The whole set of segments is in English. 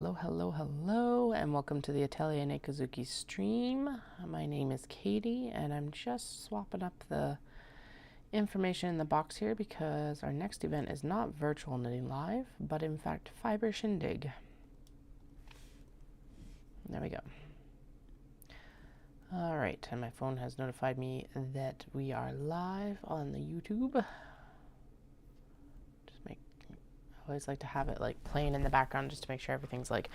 Hello, hello, hello, and welcome to the Atelier Nekozuki stream. My name is Katie, and I'm just swapping up the information in the box here because our next event is not virtual knitting live, but in fact Fibre Shindig. There we go. Alright, and my phone has notified me that we are live on the YouTube. I always like to have it like playing in the background just to make sure everything's like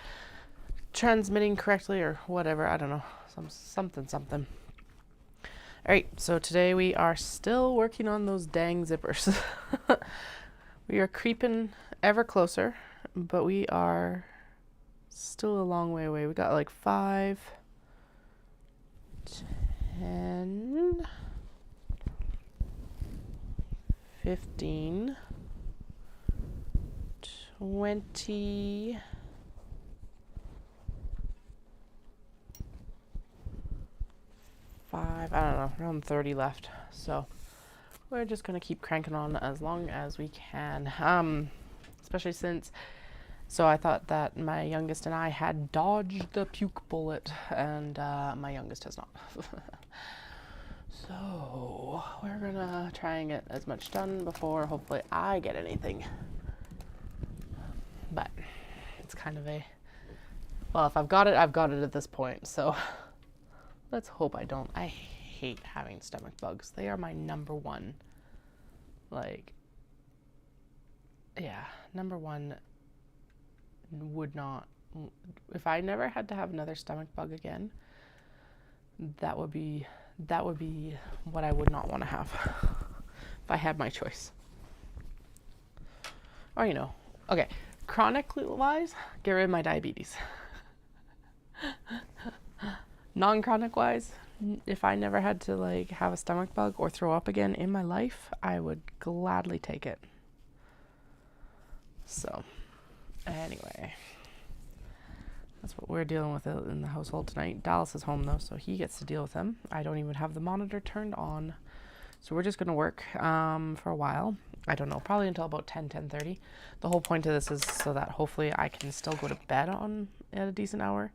transmitting correctly or whatever. I don't know, something. All right, so today we are still working on those dang zippers. We are creeping ever closer, but we are still a long way away. We got like 5, 10, 15, 20, I don't know, around 30 left. So we're just gonna keep cranking on as long as we can. Especially since, so I thought that my youngest and I had dodged the puke bullet, and my youngest has not. So we're gonna try and get as much done before hopefully I get anything. But it's kind of a, well, if I've got it, I've got it at this point. So let's hope I don't. I hate having stomach bugs. They are my number one. Like, yeah, number one. Would not, if I never had to have another stomach bug again, that would be what I would not want to have if I had my choice. Or, you know, okay. Chronically wise, get rid of my diabetes. Non-chronic wise, if I never had to like have a stomach bug or throw up again in my life, I would gladly take it. So anyway, that's what we're dealing with in the household tonight. Dallas is home though, so he gets to deal with them. I don't even have the monitor turned on, so we're just gonna work for a while. I don't know, probably until about 10:30. The whole point of this is so that hopefully I can still go to bed at a decent hour,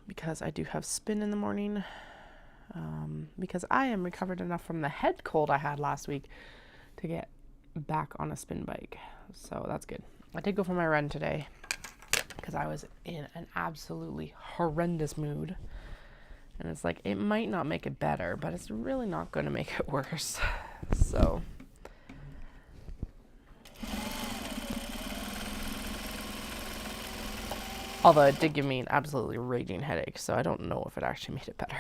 because I do have spin in the morning, because I am recovered enough from the head cold I had last week to get back on a spin bike. So that's good. I did go for my run today because I was in an absolutely horrendous mood. And it's like, it might not make it better, but it's really not going to make it worse. So although it did give me an absolutely raging headache, so I don't know if it actually made it better.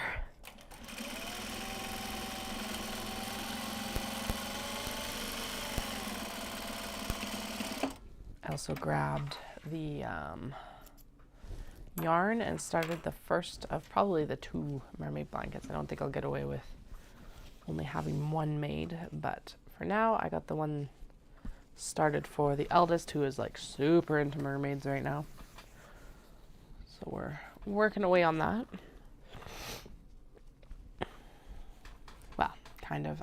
I also grabbed the yarn and started the first of probably the 2 mermaid blankets. I don't think I'll get away with only having one made, but for now I got the one started for the eldest, who is like super into mermaids right now. So we're working away on that. Well, kind of.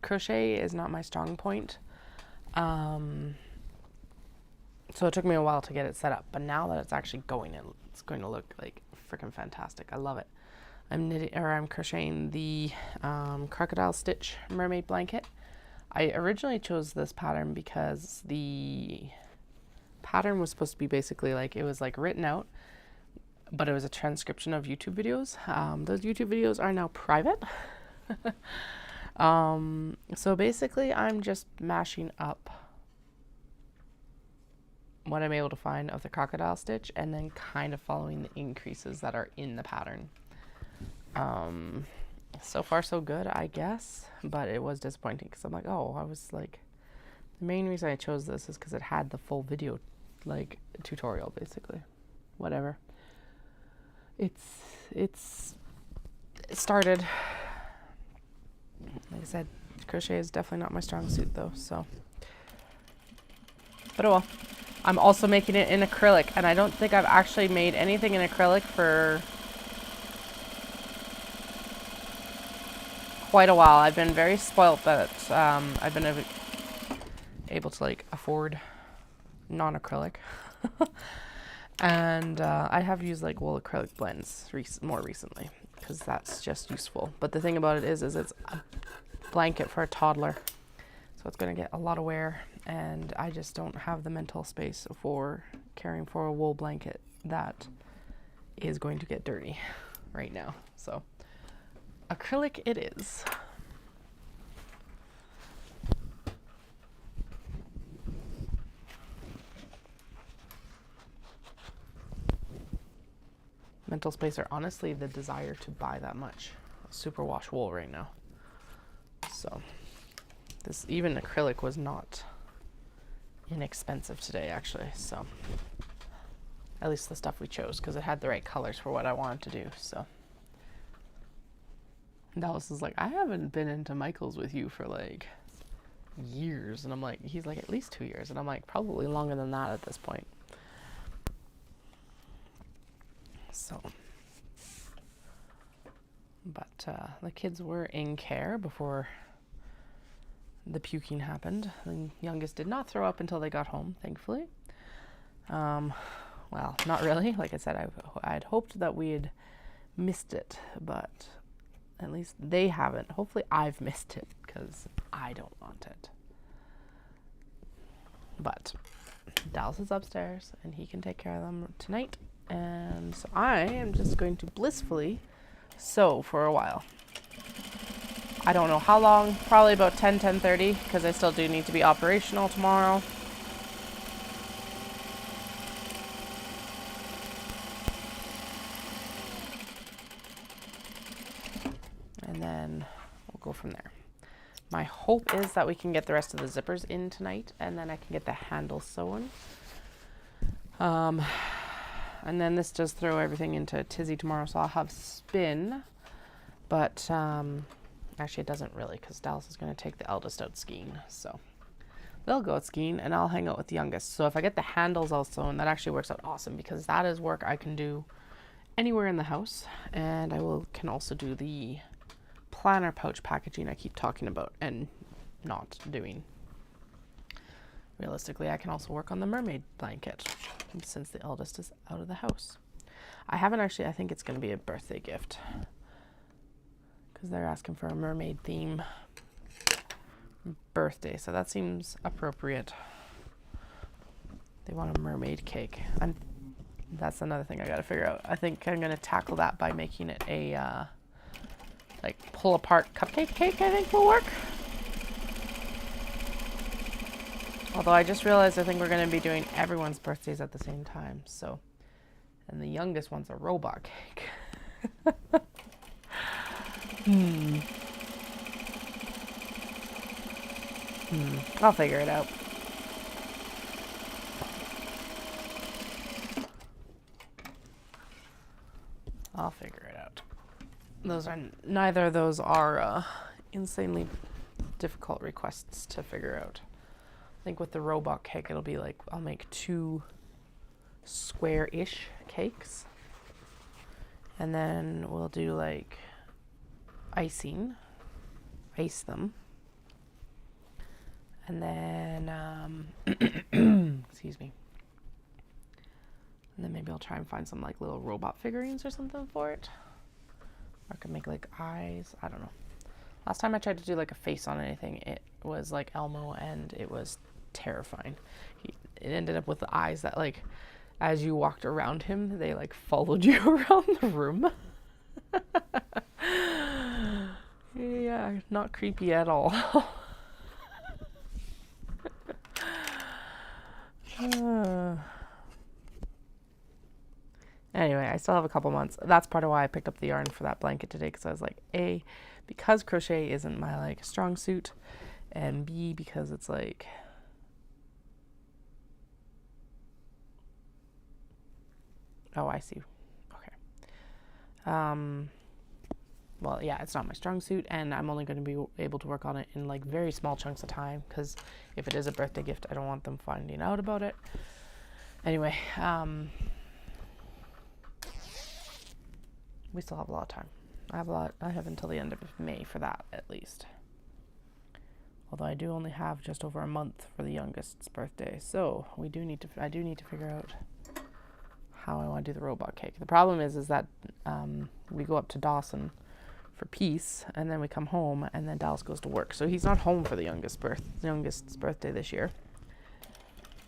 Crochet is not my strong point. So it took me a while to get it set up, but now that it's actually going, it's going to look like freaking fantastic. I love it. I'm crocheting the crocodile stitch mermaid blanket. I originally chose this pattern because the pattern was supposed to be basically like, it was like written out, but it was a transcription of YouTube videos. Those YouTube videos are now private. So basically I'm just mashing up what I'm able to find of the crocodile stitch and then kind of following the increases that are in the pattern. So far so good, I guess, but it was disappointing because I'm like, oh, I was like, the main reason I chose this is because it had the full video, like tutorial basically. Whatever. It started. Like I said, crochet is definitely not my strong suit though, so. But oh well. I'm also making it in acrylic, and I don't think I've actually made anything in acrylic for quite a while. I've been very spoilt that I've been able to like afford non-acrylic. And I have used like wool acrylic blends more recently because that's just useful. But the thing about it is it's a blanket for a toddler, so it's going to get a lot of wear, and I just don't have the mental space for caring for a wool blanket that is going to get dirty right now. So acrylic it is. Mental space, or honestly the desire to buy that much superwash wool right now. So this, even acrylic was not inexpensive today actually, so at least the stuff we chose, because it had the right colors for what I wanted to do. So Dallas is like, I haven't been into Michael's with you for like years, and I'm like, he's like, at least 2 years, and I'm like, probably longer than that at this point. So, but the kids were in care before the puking happened. The youngest did not throw up until they got home, thankfully. Well, not really. Like I said, I'd hoped that we had missed it, but at least they haven't. Hopefully I've missed it, because I don't want it. But Dallas is upstairs, and he can take care of them tonight. And so I am just going to blissfully sew for a while. I don't know how long, probably about 10:30, because I still do need to be operational tomorrow. And then we'll go from there. My hope is that we can get the rest of the zippers in tonight, and then I can get the handles sewn. And then this does throw everything into tizzy tomorrow, so I'll have spin. But actually it doesn't really, because Dallas is going to take the eldest out skiing. So they'll go out skiing, and I'll hang out with the youngest. So if I get the handles all sewn, that actually works out awesome, because that is work I can do anywhere in the house. And I can also do the planner pouch packaging I keep talking about and not doing. Realistically, I can also work on the mermaid blanket since the eldest is out of the house. I haven't actually, I think it's going to be a birthday gift, because they're asking for a mermaid theme birthday, so that seems appropriate. They want a mermaid cake. That's another thing I got to figure out. I think I'm going to tackle that by making it a like pull apart cupcake cake. I think will work. Although I just realized I think we're going to be doing everyone's birthdays at the same time. So, and the youngest wants a robot cake. I'll figure it out. I'll figure it out. Neither of those are insanely difficult requests to figure out. I think with the robot cake, it'll be like, I'll make 2 square-ish cakes. And then we'll do like ice them. And then, excuse me. And then maybe I'll try and find some like little robot figurines or something for it. Or I could make like eyes, I don't know. Last time I tried to do like a face on anything, it was like Elmo, and it was terrifying. It ended up with the eyes that like, as you walked around him, they like followed you around the room. Yeah, not creepy at all. Anyway, I still have a couple months. That's part of why I picked up the yarn for that blanket today, because I was like, A, because crochet isn't my like strong suit, and B, because it's like, oh, I see. Okay. Well, yeah, it's not my strong suit, and I'm only going to be able to work on it in like very small chunks of time, because if it is a birthday gift, I don't want them finding out about it. Anyway, we still have a lot of time. I have until the end of May for that, at least. Although I do only have just over a month for the youngest's birthday. So I do need to figure out how I want to do the robot cake. The problem is that we go up to Dawson for peace, and then we come home, and then Dallas goes to work. So he's not home for the youngest's birthday this year.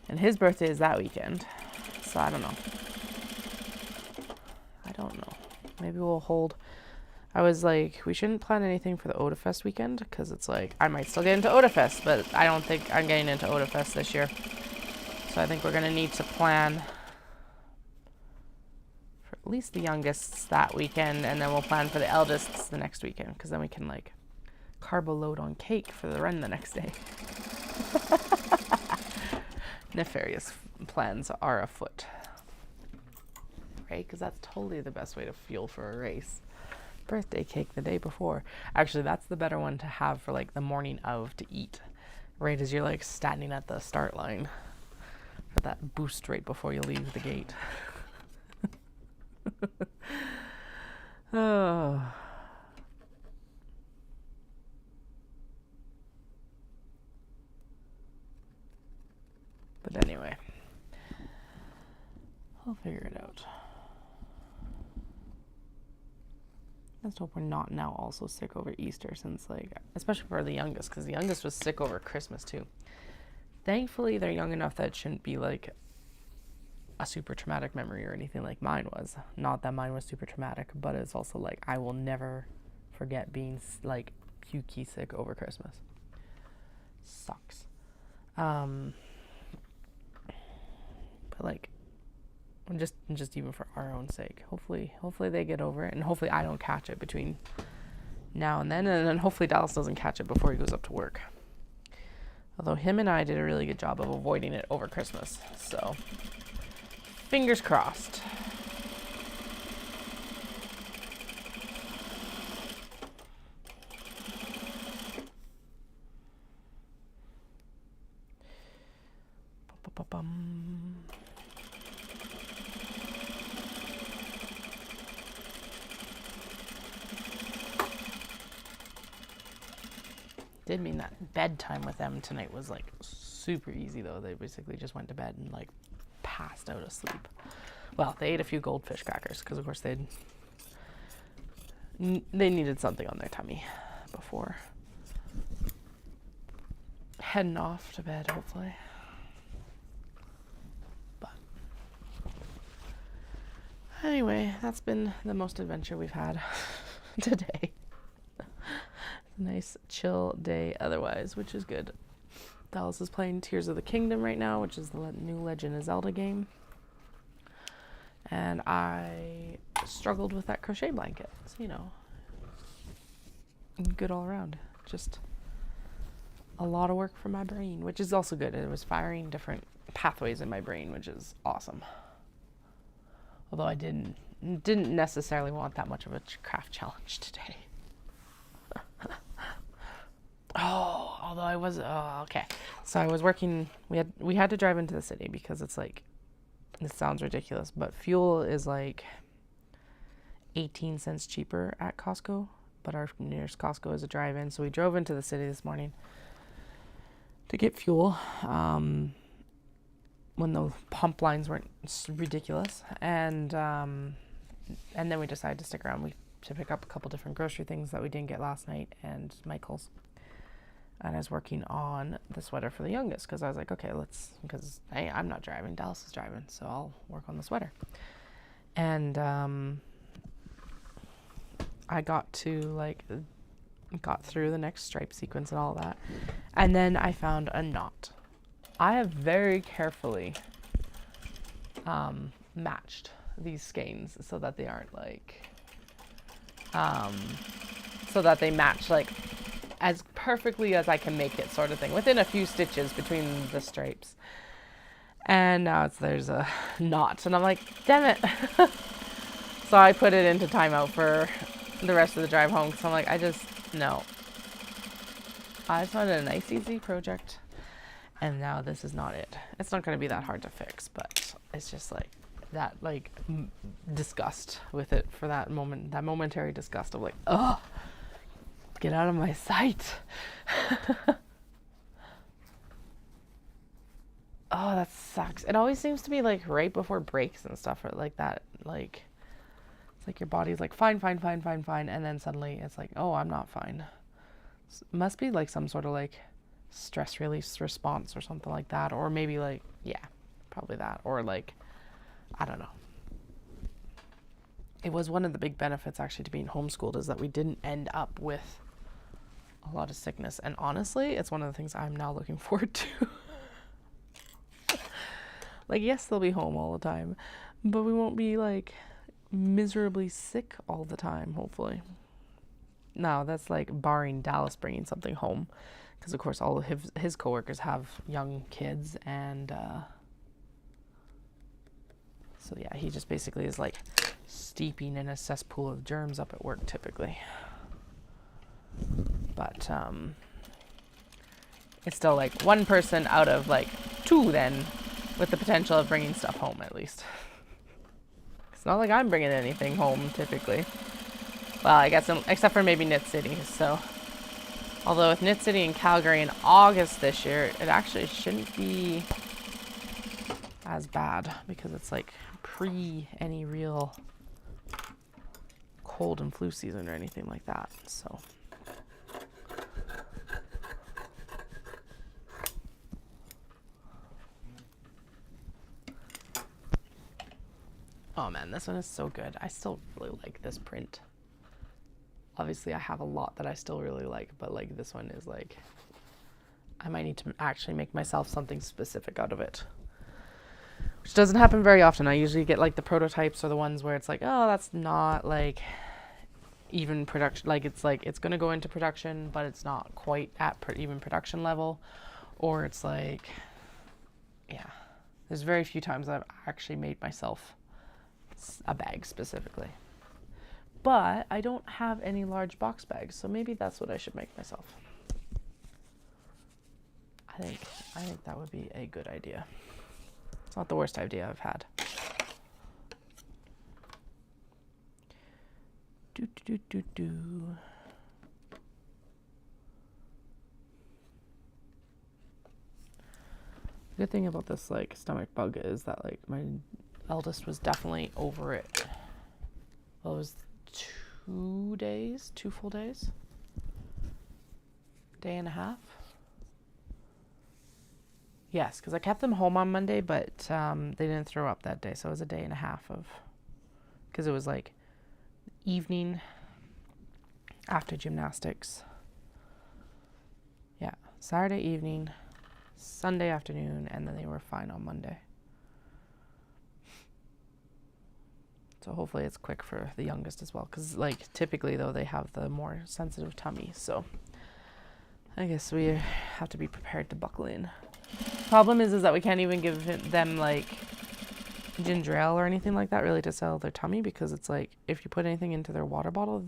And his birthday is that weekend. So I don't know. Maybe we'll hold. I was like, we shouldn't plan anything for the Odafest weekend, because it's like, I might still get into Odafest, but I don't think I'm getting into Odafest this year. So I think we're going to need to plan for at least the youngest's that weekend, and then we'll plan for the eldest's the next weekend, because then we can like carbo load on cake for the run the next day. Nefarious plans are afoot. Right? Because that's totally the best way to fuel for a race. Birthday cake the day before. Actually, that's the better one to have for like the morning of to eat. Right as you're like standing at the start line. For that boost right before you leave the gate. Oh. But anyway. I'll figure it out. Let's hope we're not now also sick over Easter, since like, especially for the youngest, because the youngest was sick over Christmas too. Thankfully, they're young enough that it shouldn't be like a super traumatic memory or anything like mine was. Not that mine was super traumatic, but it's also like, I will never forget being like pukey sick over Christmas. Sucks. But like, just even for our own sake, hopefully they get over it, and hopefully I don't catch it between now and then hopefully Dallas doesn't catch it before he goes up to work. Although him and I did a really good job of avoiding it over Christmas, so fingers crossed. Did mean that bedtime with them tonight was like super easy though. They basically just went to bed and like passed out asleep. Well, they ate a few goldfish crackers because of course they needed something on their tummy before heading off to bed, hopefully. But anyway, that's been the most adventure we've had today. Nice chill day otherwise, which is good. Dallas is playing Tears of the Kingdom right now, which is the new Legend of Zelda game. And I struggled with that crochet blanket. So, you know, good all around. Just a lot of work for my brain, which is also good. It was firing different pathways in my brain, which is awesome. Although I didn't necessarily want that much of a craft challenge today. Okay. So I was working, we had to drive into the city because it's like, this sounds ridiculous, but fuel is like 18 cents cheaper at Costco, but our nearest Costco is a drive-in. So we drove into the city this morning to get fuel, when the pump lines weren't ridiculous. And then we decided to stick around to pick up a couple different grocery things that we didn't get last night and Michael's. And I was working on the sweater for the youngest because I was like, okay, because I'm not driving, Dallas is driving, so I'll work on the sweater. And I got through the next stripe sequence and all that. And then I found a knot. I have very carefully matched these skeins so that they aren't like, so that they match like as perfectly as I can make it, sort of thing, within a few stitches between the stripes. And now there's a knot, and I'm like, damn it. So I put it into timeout for the rest of the drive home, because I'm like, I just wanted a nice, easy project, and now this is not it. It's not going to be that hard to fix, but it's just like that, like, disgust with it for that moment, that momentary disgust of like, oh, get out of my sight. Oh, that sucks. It always seems to be like right before breaks and stuff like that. Like, it's like your body's like, fine, fine, fine, fine, fine. And then suddenly it's like, oh, I'm not fine. It must be like some sort of like stress release response or something like that. Or maybe like, yeah, probably that. Or like, I don't know. It was one of the big benefits actually to being homeschooled is that we didn't end up with a lot of sickness. And honestly, it's one of the things I'm now looking forward to. Like, yes, they'll be home all the time, but we won't be like miserably sick all the time, hopefully. No, that's like barring Dallas bringing something home, because of course all of his coworkers have young kids, and so yeah, he just basically is like steeping in a cesspool of germs up at work typically. But it's still like one person out of like two then, with the potential of bringing stuff home at least. It's not like I'm bringing anything home typically. Well, I guess except for maybe Knit City. So, although with Knit City and Calgary in August this year, it actually shouldn't be as bad because it's like pre any real cold and flu season or anything like that. So. Oh man, this one is so good. I still really like this print. Obviously, I have a lot that I still really like, but like this one is like, I might need to actually make myself something specific out of it. Which doesn't happen very often. I usually get like the prototypes or the ones where it's like, oh, that's not like even production. Like it's going to go into production, but it's not quite at even production level. Or it's like, yeah, there's very few times I've actually made myself a bag specifically, but I don't have any large box bags, so maybe that's what I should make myself. I think that would be a good idea. It's not the worst idea I've had. The good thing about this like stomach bug is that like my eldest was definitely over it. Well, it was 2 full days, day and a half. Yes, because I kept them home on Monday, but they didn't throw up that day, so it was a day and a half of, because it was like evening after gymnastics. Yeah, Saturday evening, Sunday afternoon, and then they were fine on Monday. So hopefully it's quick for the youngest as well. Because like typically though they have the more sensitive tummy. So I guess we have to be prepared to buckle in. Problem is that we can't even give them like ginger ale or anything like that really to settle their tummy. Because it's like if you put anything into their water bottle,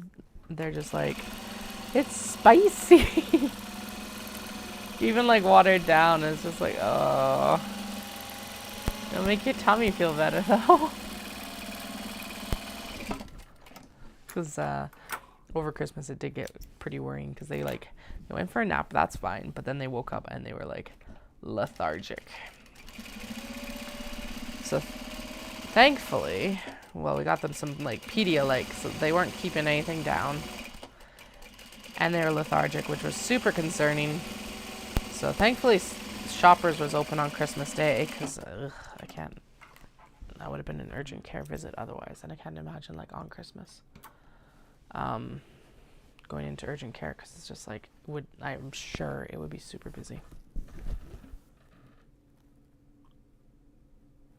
they're just like, it's spicy. Even like watered down, it's just like, oh. It'll make your tummy feel better though. Because over Christmas it did get pretty worrying because they went for a nap, that's fine, but then they woke up and they were like lethargic. So thankfully, well, we got them some like Pedialyte, so they weren't keeping anything down, and they were lethargic, which was super concerning. So thankfully Shoppers was open on Christmas Day because I can't, that would have been an urgent care visit otherwise, and I can't imagine like on Christmas going into urgent care because it's just like I'm sure it would be super busy.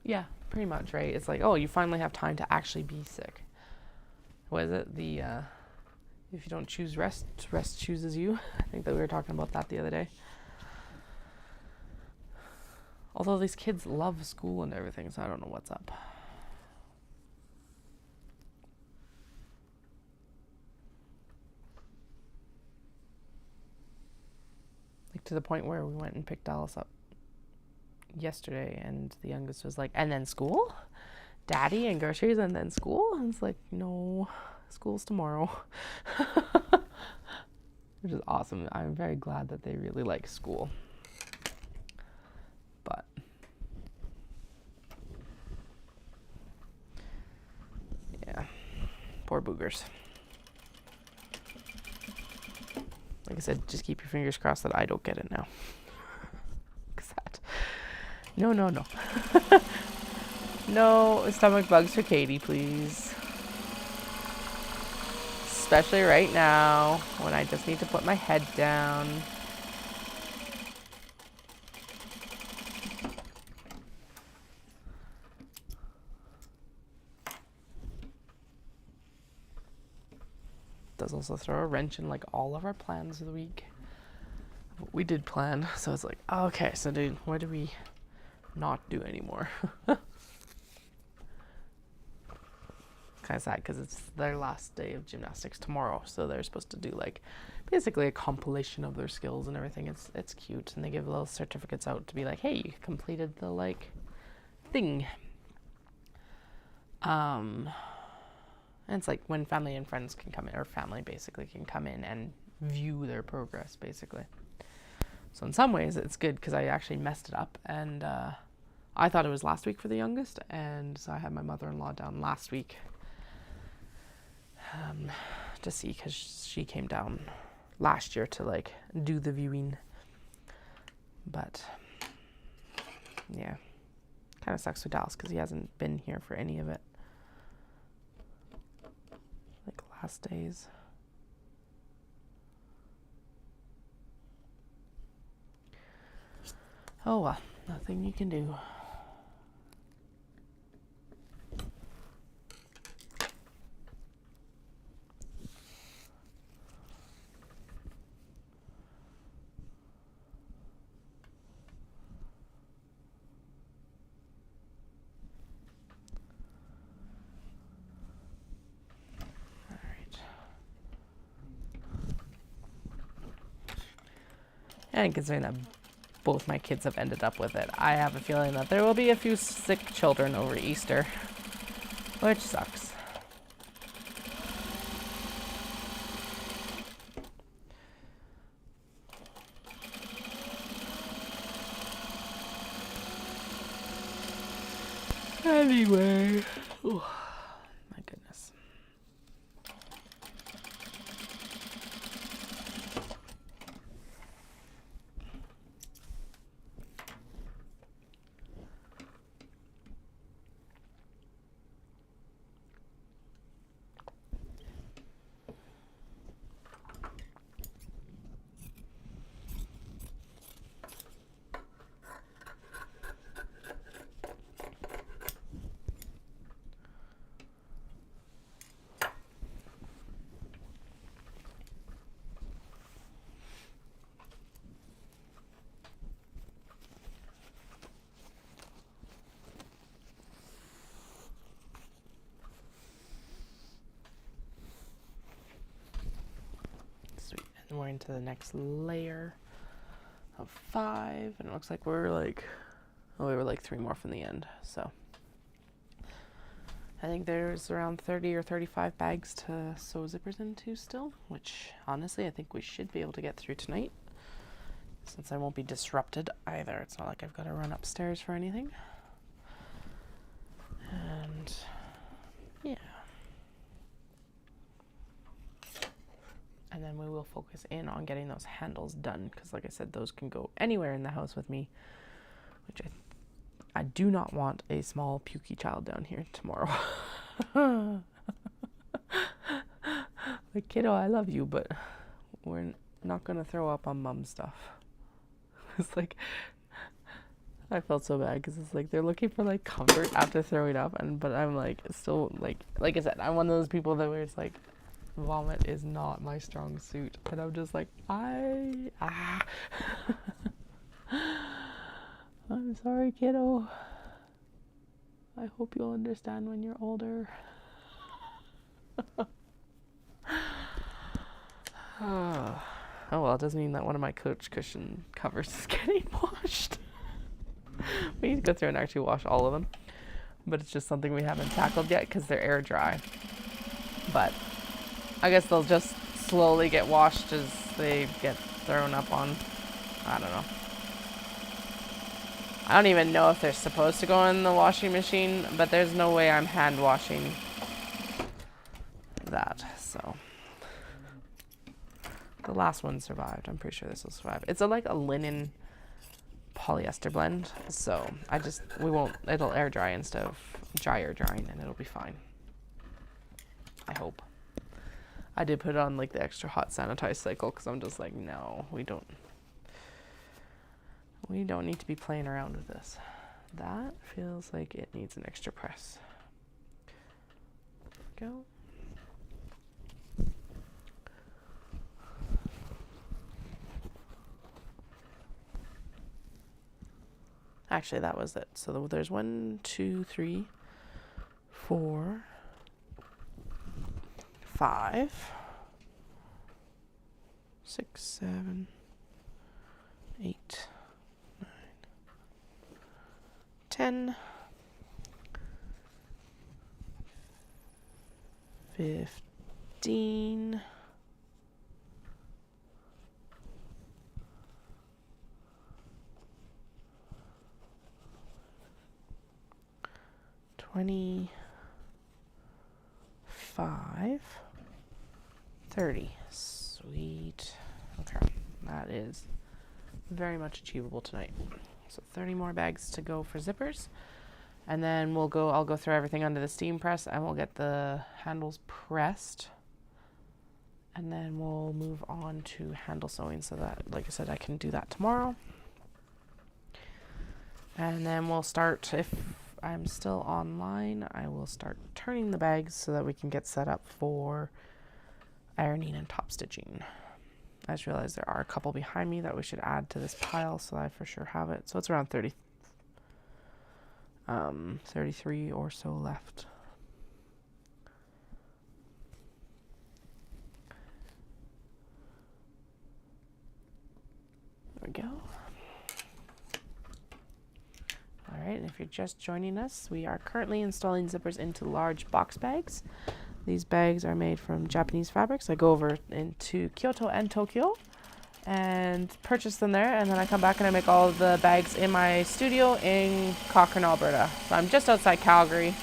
Yeah, pretty much, right? It's like, oh, you finally have time to actually be sick. What is it? The if you don't choose rest, rest chooses you. I think that we were talking about that the other day. Although these kids love school and everything, so I don't know what's up. Like to the point where we went and picked Dallas up yesterday, and the youngest was like, and then school? Daddy and groceries and then school? And it's like, no, school's tomorrow. Which is awesome. I'm very glad that they really like school. But boogers. Like I said, just keep your fingers crossed that I don't get it now. No, no, no. No stomach bugs for Katie, please. Especially right now, when I just need to put my head down. Does also throw a wrench in like all of our plans of the week. We did plan, so it's like, okay, so dude, what do we not do anymore? Kind of sad because it's their last day of gymnastics tomorrow, so they're supposed to do like basically a compilation of their skills and everything. It's cute, and they give little certificates out to be like, hey, you completed the like thing. And it's like when family and friends can come in, or family basically can come in and view their progress basically. So in some ways it's good because I actually messed it up, and I thought it was last week for the youngest, and so I had my mother-in-law down last week to see, because she came down last year to like do the viewing. But yeah, kind of sucks for Dallas because he hasn't been here for any of it, like last days. Oh well, nothing you can do. And considering that both my kids have ended up with it, I have a feeling that there will be a few sick children over Easter, which sucks. Anyway, ooh, my goodness. And we're into the next layer of 5, and it looks like we're like, oh, we were like 3 more from the end. So I think there's around 30 or 35 bags to sew zippers into still, which honestly I think we should be able to get through tonight, since I won't be disrupted either. It's not like I've got to run upstairs for anything. And yeah. And then we will focus in on getting those handles done, because like I said, those can go anywhere in the house with me, which I do not want a small pukey child down here tomorrow. Like, kiddo, I love you, but we're not going to throw up on mom stuff. It's like, I felt so bad because it's like they're looking for like comfort after throwing up, but I'm like, still like I said, I'm one of those people that where it's like, vomit is not my strong suit, and I'm just like, I'm sorry, kiddo. I hope you'll understand when you're older. Oh well, it doesn't mean that one of my coach cushion covers is getting washed. We need to go through and actually wash all of them, but it's just something we haven't tackled yet because they're air dry. But I guess they'll just slowly get washed as they get thrown up on. I don't know. I don't even know if they're supposed to go in the washing machine, but there's no way I'm hand washing that. So the last one survived. I'm pretty sure this will survive. It's like a linen polyester blend, so it'll air dry instead of dryer drying, and it'll be fine. I hope. I did put on like the extra hot sanitize cycle because I'm just like, no, we don't need to be playing around with this. That feels like it needs an extra press. Go. Actually, that was it. So there's 1, 2, 3, 4, 5, 6, 7, 8, 9, 10, 15, 25, 30. Sweet. Okay, that is very much achievable tonight. So 30 more bags to go for zippers, and then I'll go through everything under the steam press, and we'll get the handles pressed, and then we'll move on to handle sewing, so that, like I said, I can do that tomorrow. And then we'll start, if I'm still online, I will start turning the bags so that we can get set up for ironing and top stitching. I just realized there are a couple behind me that we should add to this pile, so I for sure have it. So it's around 33 or so left. There we go. All right, and if you're just joining us, we are currently installing zippers into large box bags. These bags are made from Japanese fabrics. I go over into Kyoto and Tokyo and purchase them there, and then I come back and I make all of the bags in my studio in Cochrane, Alberta. So I'm just outside Calgary.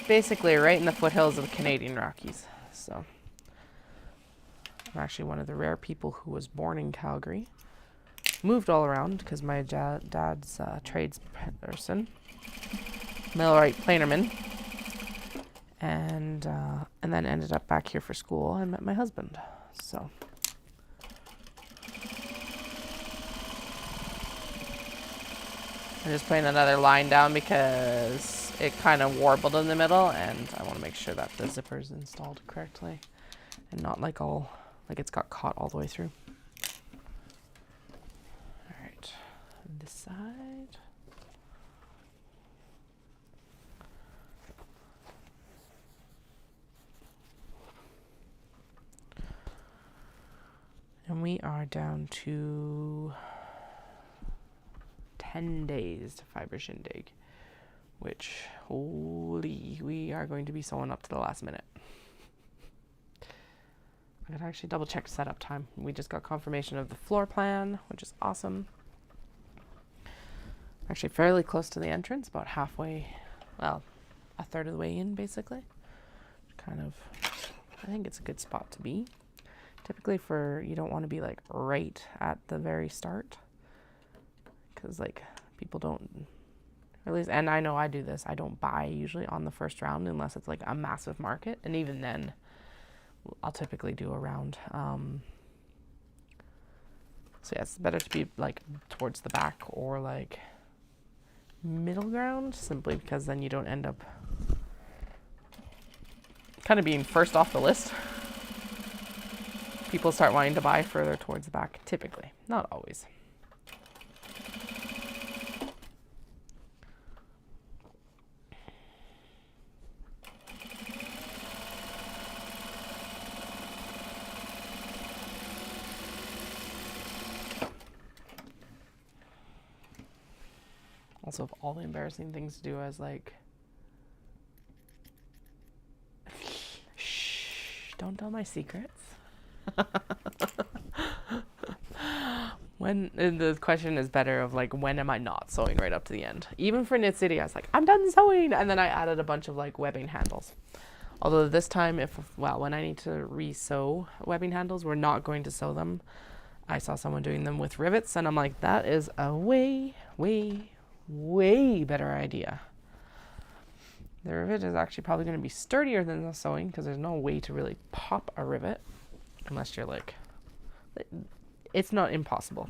Basically right in the foothills of the Canadian Rockies. So I'm actually one of the rare people who was born in Calgary. Moved all around because my dad's trades person, millwright planerman, and then ended up back here for school and met my husband. So I'm just putting another line down because it kind of warbled in the middle, and I want to make sure that the zipper is installed correctly and not like it's got caught all the way through. This side. And we are down to 10 days to Fibre Shindig, which, holy, we are going to be sewing up to the last minute. I gotta actually double check setup time. We just got confirmation of the floor plan, which is awesome. Actually fairly close to the entrance, about halfway, well, a third of the way in, basically. Kind of, I think it's a good spot to be. Typically you don't want to be like right at the very start, because like people don't, or at least, and I know I do this, I don't buy usually on the first round unless it's like a massive market, and even then I'll typically do a round. So yeah, it's better to be like towards the back or like middle ground, simply because then you don't end up kind of being first off the list. People start wanting to buy further towards the back, typically, not always. Also, of all the embarrassing things to do, as like, shh, don't tell my secrets. When the question is better of like, when am I not sewing right up to the end? Even for Knit City, I was like, I'm done sewing, and then I added a bunch of like webbing handles. Although this time, when I need to re-sew webbing handles, we're not going to sew them. I saw someone doing them with rivets, and I'm like, that is a way, way, way better idea. The rivet is actually probably going to be sturdier than the sewing because there's no way to really pop a rivet unless you're like, it's not impossible,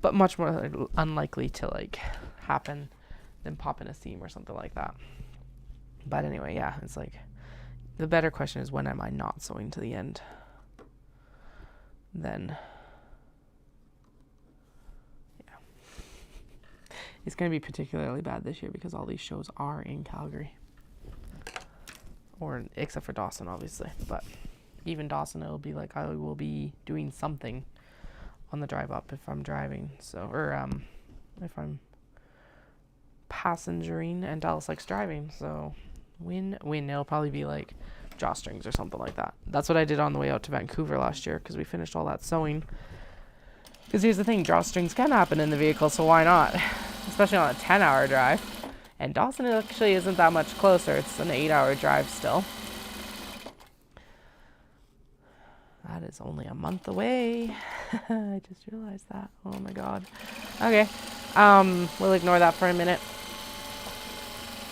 but much more unlikely to like happen than popping a seam or something like that. But anyway, yeah, it's like the better question is, when am I not sewing to the end? Then, yeah. It's going to be particularly bad this year because all these shows are in Calgary. Or, except for Dawson, obviously. But even Dawson, it'll be like I will be doing something on the drive up if I'm driving. So, or if I'm passengering and Dallas likes driving. So, win. It'll probably be like drawstrings or something like that. That's what I did on the way out to Vancouver last year because we finished all that sewing. Because here's the thing, drawstrings can happen in the vehicle, so why not? Especially on a 10-hour drive. And Dawson actually isn't that much closer. It's an 8-hour drive still. That is only a month away. I just realized that. Oh my god. Okay. We'll ignore that for a minute.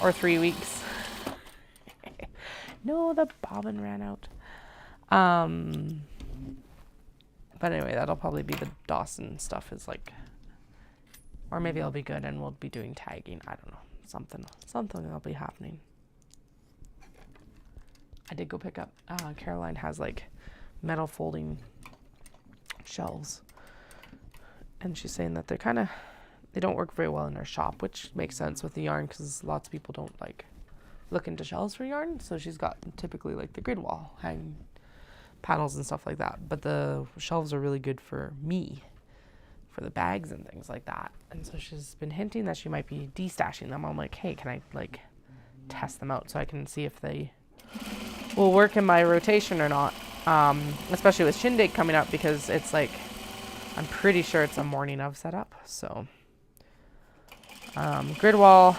Or 3 weeks. No, the bobbin ran out. But anyway, that'll probably be the Dawson stuff is like, or maybe I'll be good and we'll be doing tagging. I don't know. Something will be happening. I did go pick up, Caroline has like metal folding shelves. And she's saying that they don't work very well in her shop, which makes sense with the yarn because lots of people don't like look into shelves for yarn. So she's got typically like the grid wall hang panels and stuff like that. But the shelves are really good for me, for the bags and things like that. And so she's been hinting that she might be destashing them. I'm like, hey, can I like test them out so I can see if they will work in my rotation or not? Especially with Shindig coming up because it's like, I'm pretty sure it's a morning of setup. So grid wall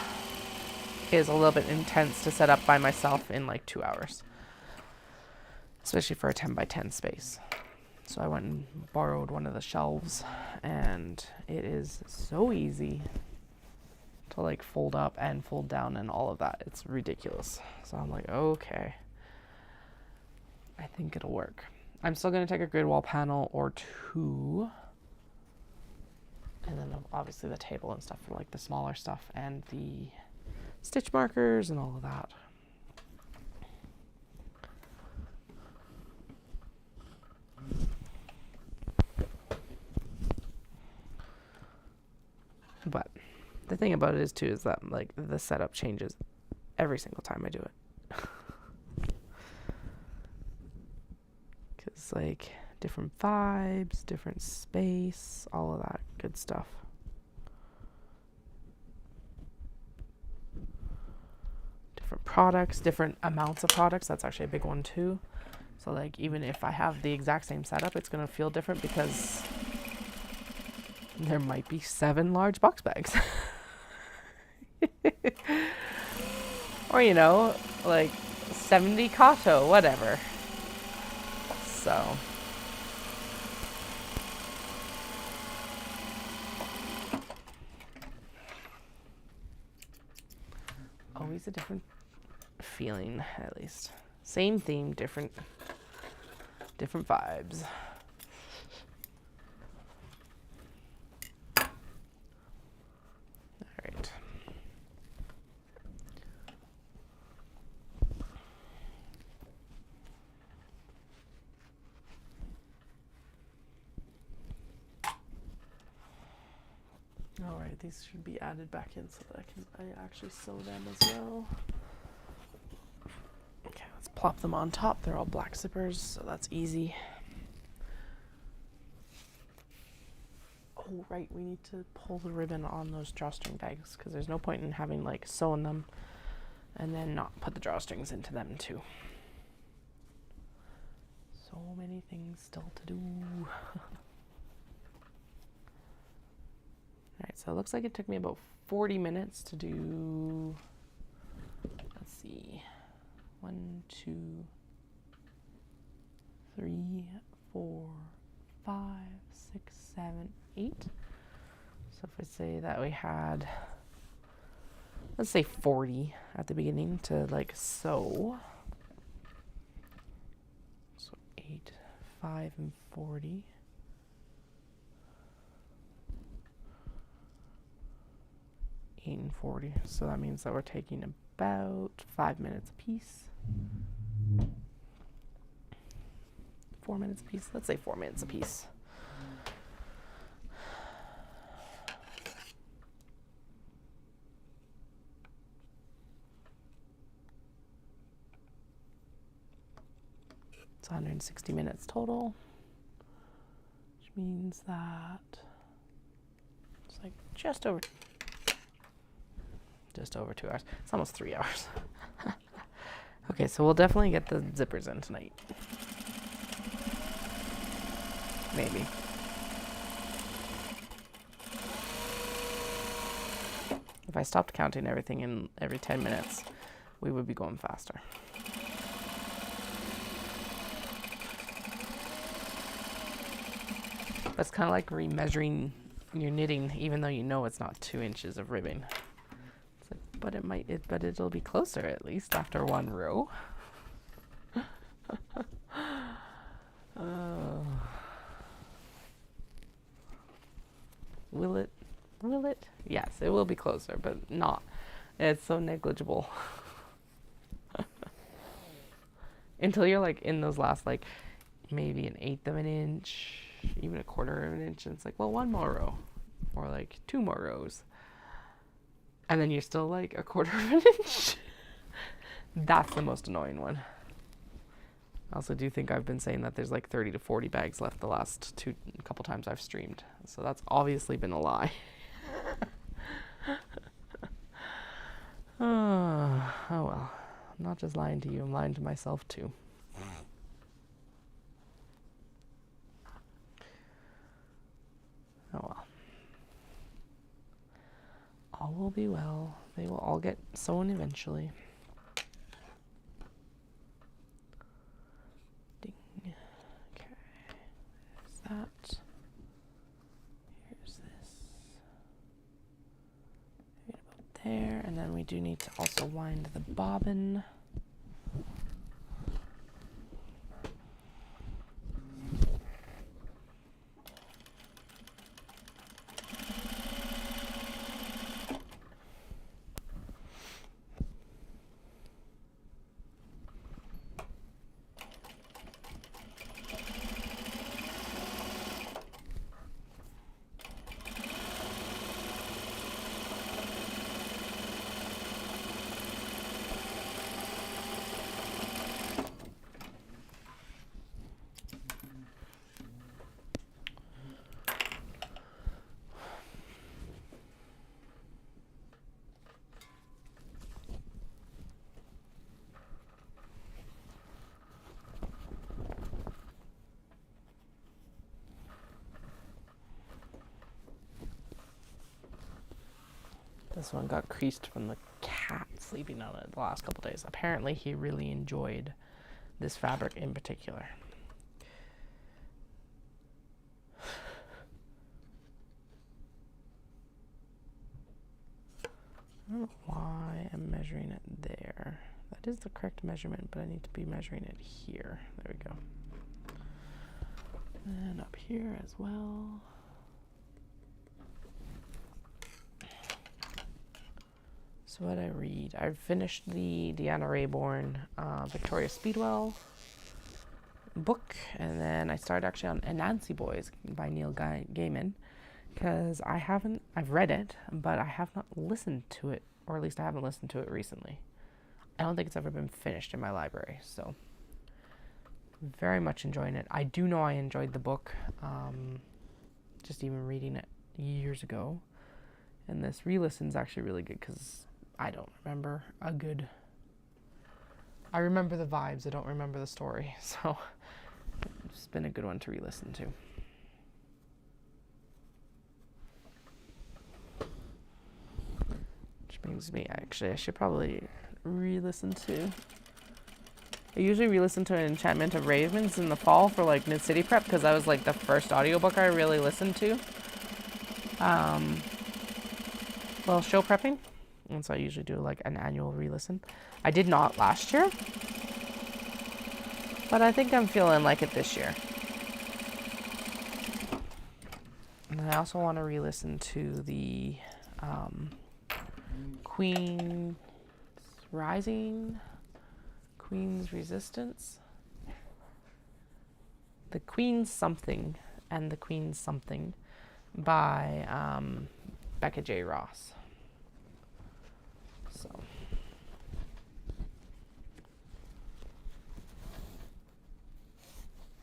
is a little bit intense to set up by myself in like 2 hours, especially for a 10 by 10 space. So I went and borrowed one of the shelves and it is so easy to like fold up and fold down and all of that. It's ridiculous. So I'm like, okay, I think it'll work. I'm still going to take a grid wall panel or two. And then obviously the table and stuff for like the smaller stuff and the stitch markers and all of that. But the thing about it is too is that like the setup changes every single time I do it. Because like different vibes, different space, all of that good stuff. Different products, different amounts of products. That's actually a big one too. So like even if I have the exact same setup, it's going to feel different because there might be 7 large box bags. Or, you know, like 70 Kato, whatever. So always a different feeling, at least. Same theme, different vibes. All right. All right, these should be added back in so that I actually sew them as well. Okay, let's plop them on top. They're all black zippers, so that's easy. Oh, right, we need to pull the ribbon on those drawstring bags because there's no point in having like sewn them and then not put the drawstrings into them too. So many things still to do. right, so it looks like it took me about 40 minutes to do, let's see, 1, 2, 3, 4, 5, 6, 7, 8. So if I say that we had, let's say 40 at the beginning to like sew. So 8, 5, and 40. And 40. So that means that we're taking about 5 minutes a piece. 4 minutes a piece. Let's say 4 minutes a piece. It's 160 minutes total, which means that it's like just over 2 hours. It's almost 3 hours. Okay, so we'll definitely get the zippers in tonight. Maybe. If I stopped counting everything in every 10 minutes, we would be going faster. But it's kind of like remeasuring your knitting, even though you know it's not 2 inches of ribbing. It's like, but it'll be closer at least after one row. Will it? Will it? Yes, it will be closer, but not. It's so negligible. Until you're like in those last like maybe 1/8 of an inch, even 1/4 of an inch, and it's like, well, 1 more row, or like 2 more rows, and then you're still like 1/4 of an inch. That's the most annoying one. I also do think I've been saying that there's like 30 to 40 bags left the last couple times I've streamed, so that's obviously been a lie. Oh well, I'm not just lying to you, I'm lying to myself too. Oh well. All will be well. They will all get sewn eventually. Ding. Okay. There's that. Here's this. Right about there. And then we do need to also wind the bobbin. This one got creased from the cat sleeping on it the last couple days. Apparently he really enjoyed this fabric in particular. I don't know why I'm measuring it there. That is the correct measurement, but I need to be measuring it here. There we go. And up here as well. So what I read, I've finished the Deanna Raybourn Victoria Speedwell book, and then I started actually on Anansi Boys by Neil Gaiman, because I've read it, but I have not listened to it, or at least I haven't listened to it recently. I don't think it's ever been finished in my library, so very much enjoying it. I do know I enjoyed the book, just even reading it years ago, and this re-listen is actually really good because I don't remember I remember the vibes, I don't remember the story, so it's been a good one to re-listen to. Brings me, actually, I should probably re-listen to. I usually re-listen to Enchantment of Ravens in the fall for like Mid-City Prep because that was like the first audiobook I really listened to. Well, show prepping. And so I usually do like an annual re-listen. I did not last year, but I think I'm feeling like it this year. And I also want to re-listen to the Queen's Rising, Queen's Resistance, the Queen's Something, and the Queen's Something by Becca J. Ross. So.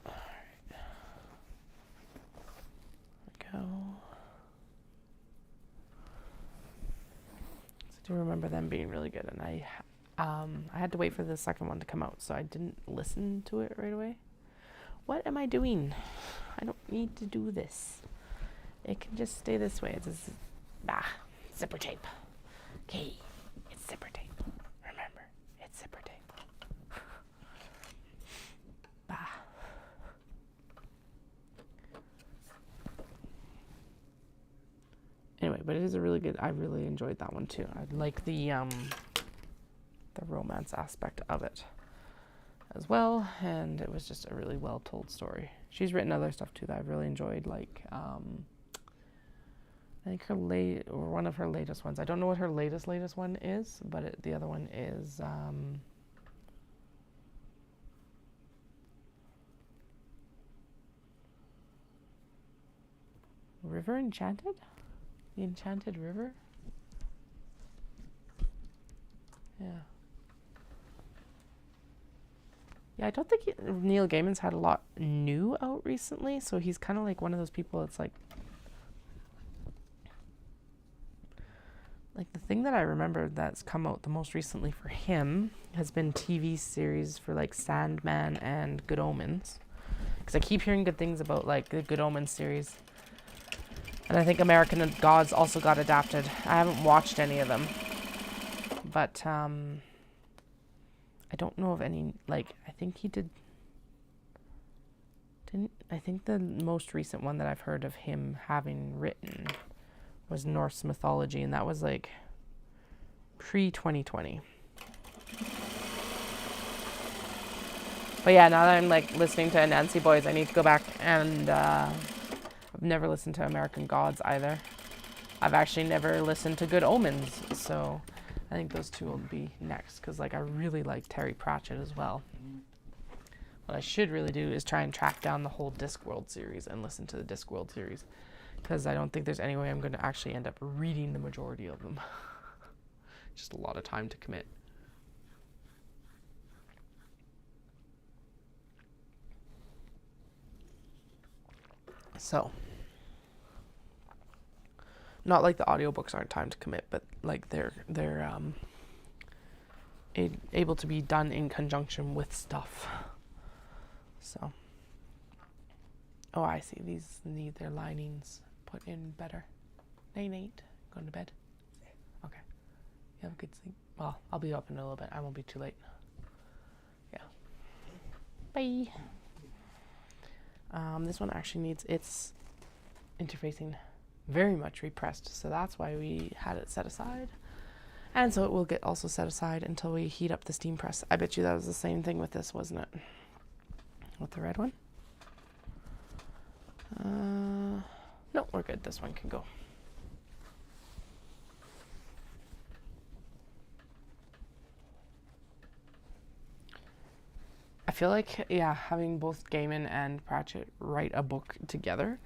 All right. There we go. I do remember them being really good, and I had to wait for the second one to come out, so I didn't listen to it right away. What am I doing? I don't need to do this. It can just stay this way. It's just, zipper tape. Okay, it's zipper tape. Remember, it's zipper tape. Anyway, but it is a really good, I really enjoyed that one too. I like the romance aspect of it as well, and it was just a really well told story. She's written other stuff too that I've really enjoyed, like I think one of her latest ones. I don't know what her latest one is, but the other one is River Enchanted? The Enchanted River? Yeah. Yeah, I don't think Neil Gaiman's had a lot new out recently, so he's kind of like one of those people that's like the thing that I remember that's come out the most recently for him has been TV series for like Sandman and Good Omens, because I keep hearing good things about like the Good Omens series, and I think American Gods also got adapted. I haven't watched any of them, but I don't know of any, like, I think he didn't, I think the most recent one that I've heard of him having written was Norse mythology, and that was like pre-2020. But yeah, now that I'm like listening to Nancy Boys, I need to go back and I've never listened to American Gods either. I've actually never listened to Good Omens, so I think those two will be next, because like I really like Terry Pratchett as well. What I should really do is try and track down the whole Discworld series and listen to the Discworld series, because I don't think there's any way I'm going to actually end up reading the majority of them. Just a lot of time to commit. So, not like the audiobooks aren't time to commit, but like they're able to be done in conjunction with stuff. So, oh, I see. These need their linings put in better. Night, going to bed. Okay. You have a good sleep. Well, I'll be up in a little bit. I won't be too late. Yeah. Bye. This one actually needs its interfacing very much repressed, so that's why we had it set aside. And so it will get also set aside until we heat up the steam press. I bet you that was the same thing with this, wasn't it? With the red one? No, we're good. This one can go. I feel like, yeah, having both Gaiman and Pratchett write a book together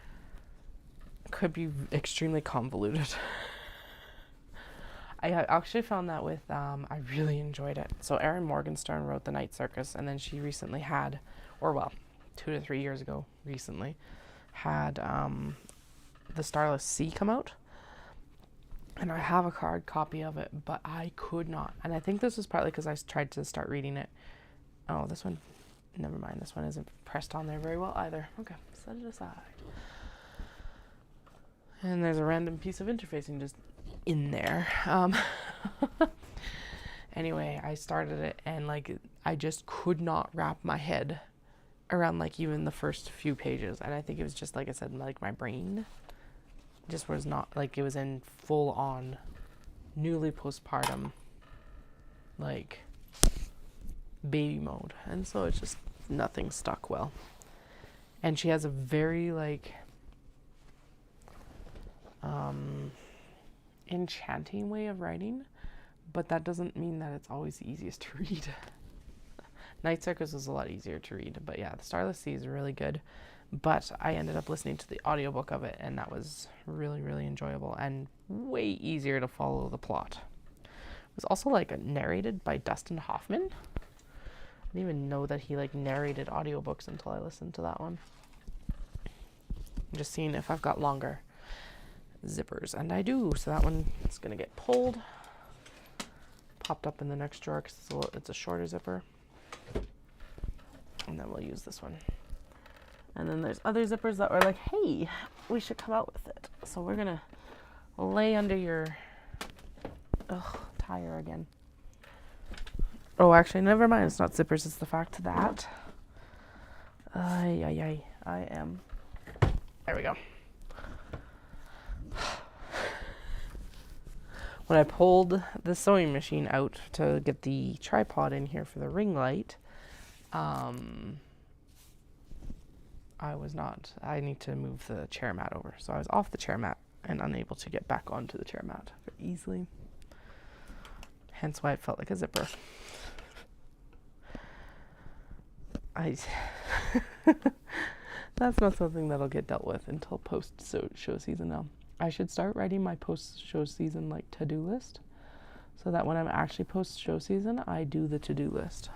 could be extremely convoluted. I actually found that with, I really enjoyed it. So Erin Morgenstern wrote The Night Circus, and then she recently had, or well, 2 to 3 years ago, recently, had The Starless Sea come out. And I have a hard copy of it, but I could not. And I think this was partly because I tried to start reading it. Oh, this one, never mind. This one isn't pressed on there very well either. Okay, set it aside. And there's a random piece of interfacing just in there. Anyway, I started it and like I just could not wrap my head around like even the first few pages. And I think it was just like I said, like my brain just was not like, it was in full on newly postpartum like baby mode. And so it's just nothing stuck well. And she has a very like enchanting way of writing, but that doesn't mean that it's always the easiest to read. Night Circus is a lot easier to read, but yeah, the Starless Sea is really good. But I ended up listening to the audiobook of it, and that was really, really enjoyable and way easier to follow the plot. It was also like narrated by Dustin Hoffman. I didn't even know that he like narrated audiobooks until I listened to that one. I'm just seeing if I've got longer zippers, and I do. So that one is gonna get pulled, popped up in the next drawer because it's a shorter zipper, and then we'll use this one. And then there's other zippers that were like, hey, we should come out with it. So we're gonna lay under your tire again. Oh, actually, never mind. It's not zippers. It's the fact that I am. There we go. When I pulled the sewing machine out to get the tripod in here for the ring light, I need to move the chair mat over. So I was off the chair mat and unable to get back onto the chair mat very easily. Hence why it felt like a zipper. That's not something that'll get dealt with until post-show season now. I should start writing my post-show season like to-do list so that when I'm actually post-show season, I do the to-do list.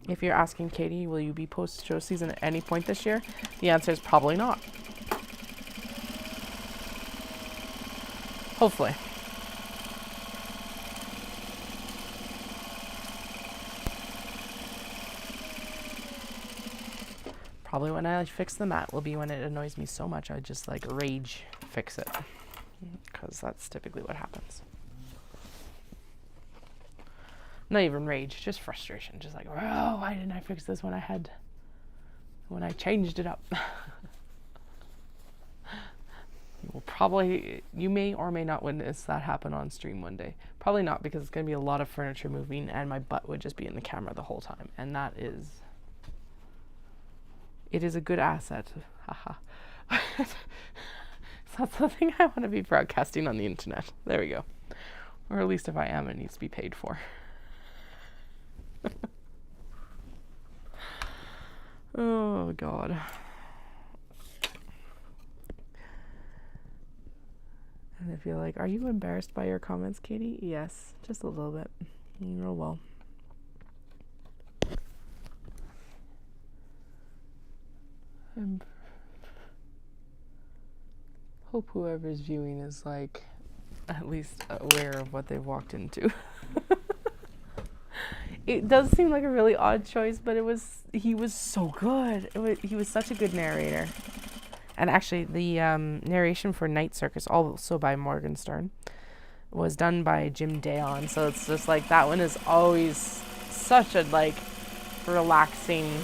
If you're asking Katie, will you be post-show season at any point this year? The answer is probably not. Hopefully. Probably when I fix the mat will be when it annoys me so much I just like rage fix it, because that's typically what happens. Not even rage, just frustration. Just like, oh, why didn't I fix this when I changed it up? You may or may not witness that happen on stream one day. Probably not, because it's going to be a lot of furniture moving and my butt would just be in the camera the whole time. And it is a good asset. Haha. It's not something I want to be broadcasting on the internet. There we go. Or at least if I am, it needs to be paid for. Oh, God. And if you're like, are you embarrassed by your comments, Katie? Yes, just a little bit. Oh, well. Hope whoever's viewing is like at least aware of what they've walked into. It does seem like a really odd choice, but he was so good. He was such a good narrator. And actually the narration for Night Circus, also by Morgenstern, was done by Jim Dayon. So it's just like that one is always such a like relaxing.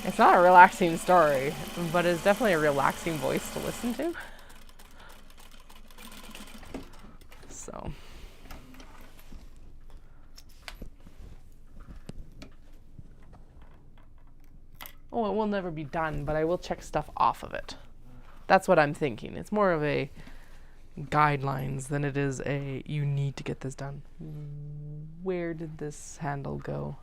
It's not a relaxing story, but it's definitely a relaxing voice to listen to. So. Oh, it will never be done, but I will check stuff off of it. That's what I'm thinking. It's more of a guidelines than it is a you need to get this done. Where did this handle go?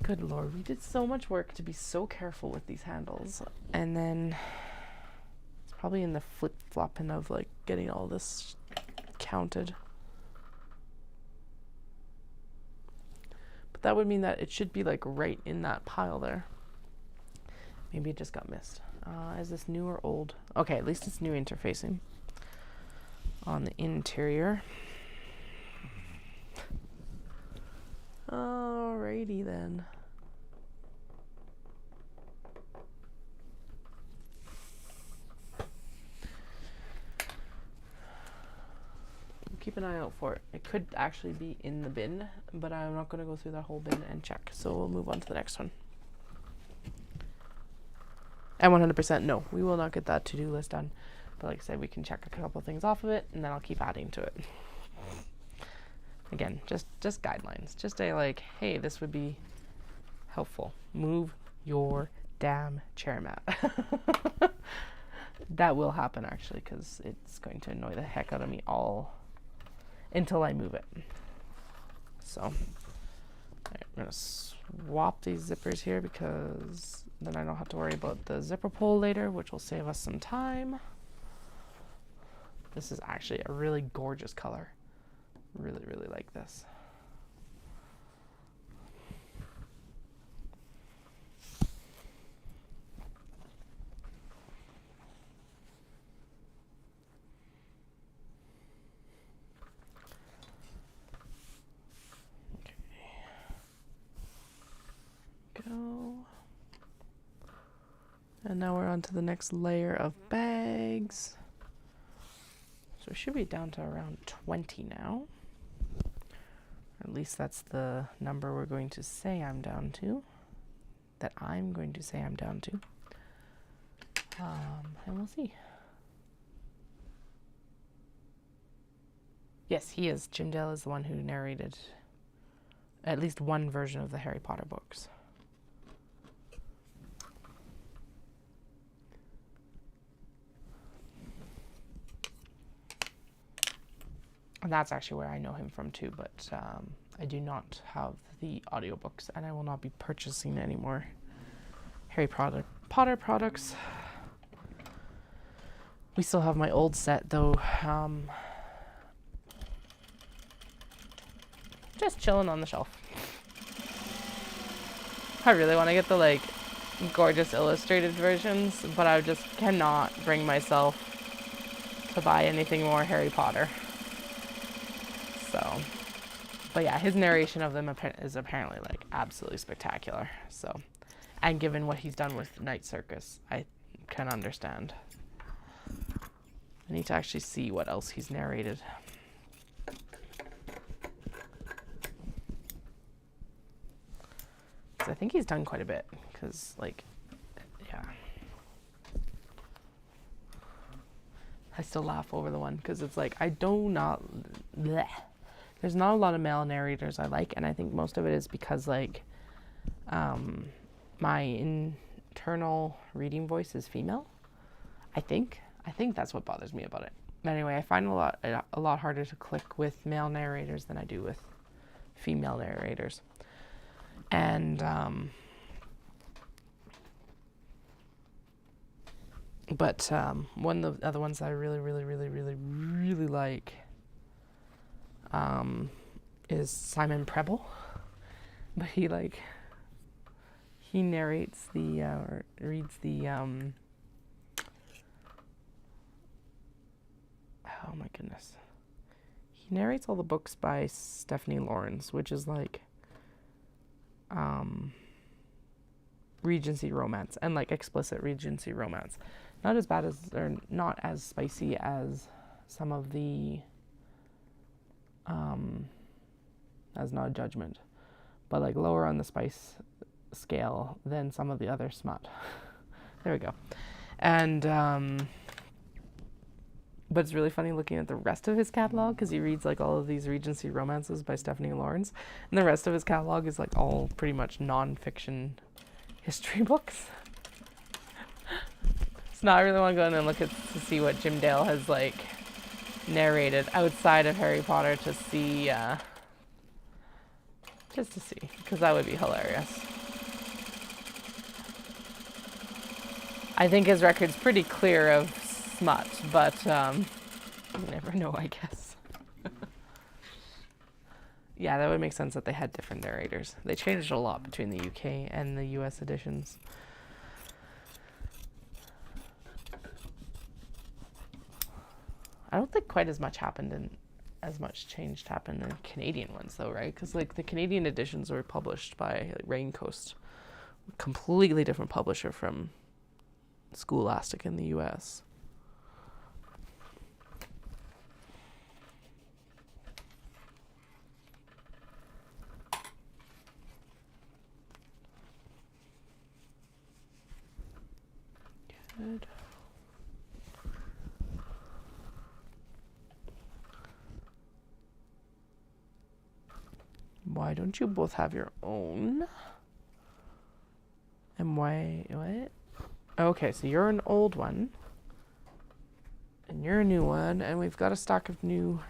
Good Lord, we did so much work to be so careful with these handles. And then it's probably in the flip-flopping of like getting all this counted. But that would mean that it should be like right in that pile there. Maybe it just got missed. Is this new or old? Okay, at least it's new interfacing on the interior. Alrighty then. keep an eye out for it. It could actually be in the bin, but I'm not going to go through that whole bin and check. So we'll move on to the next one. And 100% no, we will not get that to-do list done. But like I said, we can check a couple things off of it, and then I'll keep adding to it. Again, just guidelines. Just a like, hey, this would be helpful. Move your damn chair mat. That will happen actually, because it's going to annoy the heck out of me all until I move it. So I'm going to swap these zippers here, because then I don't have to worry about the zipper pull later, which will save us some time. This is actually a really gorgeous color. Really, really like this. Go. And now we're on to the next layer of bags. So we should be down to around 20 now. Or at least that's the number we're going to say I'm down to. That I'm going to say I'm down to. And we'll see. Yes, he is. Jim Dale is the one who narrated at least one version of the Harry Potter books. And that's actually where I know him from too, but I do not have the audiobooks, and I will not be purchasing any more Harry Potter products. We still have my old set though. Just chilling on the shelf. I really want to get the like gorgeous illustrated versions, but I just cannot bring myself to buy anything more Harry Potter. So, but yeah, his narration of them is apparently like absolutely spectacular. So, and given what he's done with Night Circus, I can understand. I need to actually see what else he's narrated. I think he's done quite a bit, because like, yeah. I still laugh over the one, because it's like, I do not, bleh. There's not a lot of male narrators I like, and I think most of it is because like, my internal reading voice is female. I think that's what bothers me about it. But anyway, I find a lot harder to click with male narrators than I do with female narrators. And one of the other ones that I really like is Simon Preble. But he narrates or reads the oh my goodness. He narrates all the books by Stephanie Lawrence, which is like Regency romance, and like explicit Regency romance. Not as bad as, or not as spicy as some of the as Not a Judgment, but like lower on the spice scale than some of the other smut. There we go. And but it's really funny looking at the rest of his catalog, because he reads like all of these Regency romances by Stephanie Lawrence, and the rest of his catalog is like all pretty much non-fiction history books. So now I really want to go in and look to see what Jim Dale has like narrated outside of Harry Potter, to see just to see, because that would be hilarious. I think his record's pretty clear of smut, but you never know, I guess. Yeah, that would make sense that they had different narrators. They changed a lot between the UK and the US editions. I don't think quite as much changed happened in Canadian ones though, right? Because like the Canadian editions were published by like, Raincoast, a completely different publisher from Scholastic in the US. Good. Why don't you both have your own? And why, what? Okay, so you're an old one. And you're a new one. And we've got a stock of new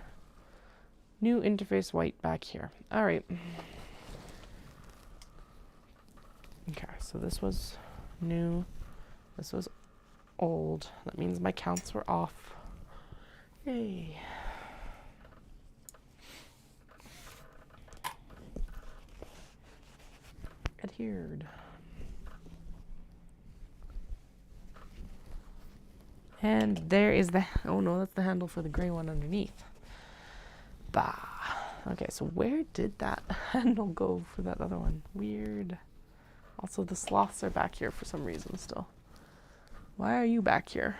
interface white back here. All right. Okay, so this was new. This was old. That means my counts were off. Yay. Adhered. And there is the, oh no, that's the handle for the gray one underneath. Bah. Okay, so where did that handle go for that other one? Weird. Also, the sloths are back here for some reason still. Why are you back here?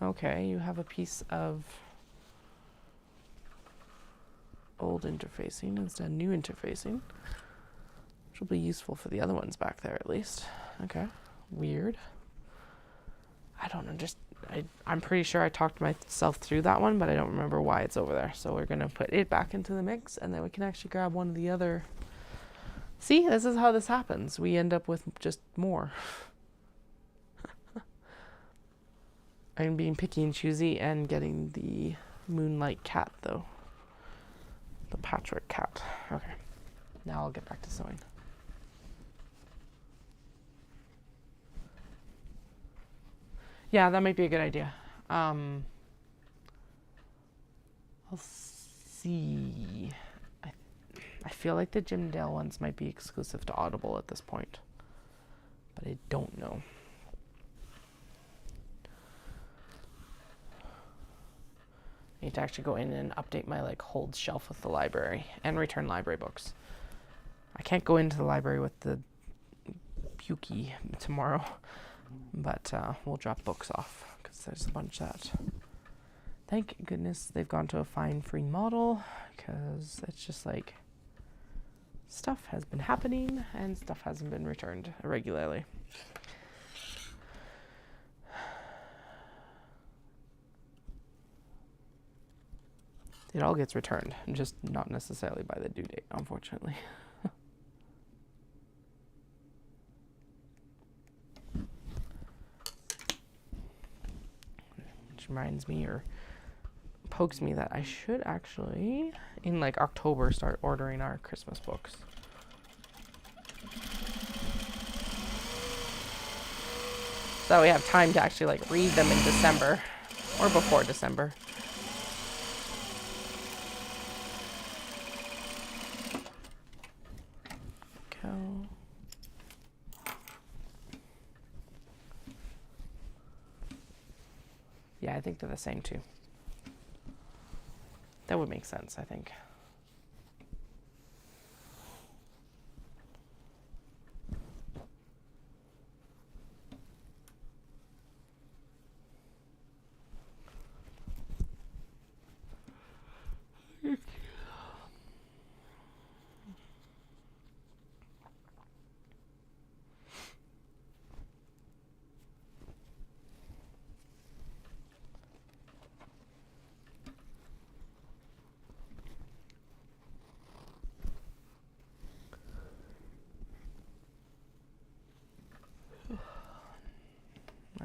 Okay, you have a piece of old interfacing instead of new interfacing, which will be useful for the other ones back there at least. Okay, weird. I don't know, I'm pretty sure I talked myself through that one, but I don't remember why it's over there. So we're gonna put it back into the mix, and then we can actually grab one of the other. See, this is how this happens. We end up with just more. I'm being picky and choosy and getting the moonlight cat though. The patchwork cat. Okay, now I'll get back to sewing. Yeah, that might be a good idea. I'll see. I feel like the Jim Dale ones might be exclusive to Audible at this point, but I don't know. I need to actually go in and update my hold shelf with the library and return library books. I can't go into the library with the Pukey tomorrow, but we'll drop books off because there's a bunch that, thank goodness they've gone to a fine-free model, because it's just like stuff has been happening and stuff hasn't been returned regularly. It all gets returned, just not necessarily by the due date, unfortunately. Which reminds me, or pokes me, that I should actually, in October, start ordering our Christmas books. So we have time to actually read them in December, or before December. Yeah, I think they're the same too. That would make sense, I think.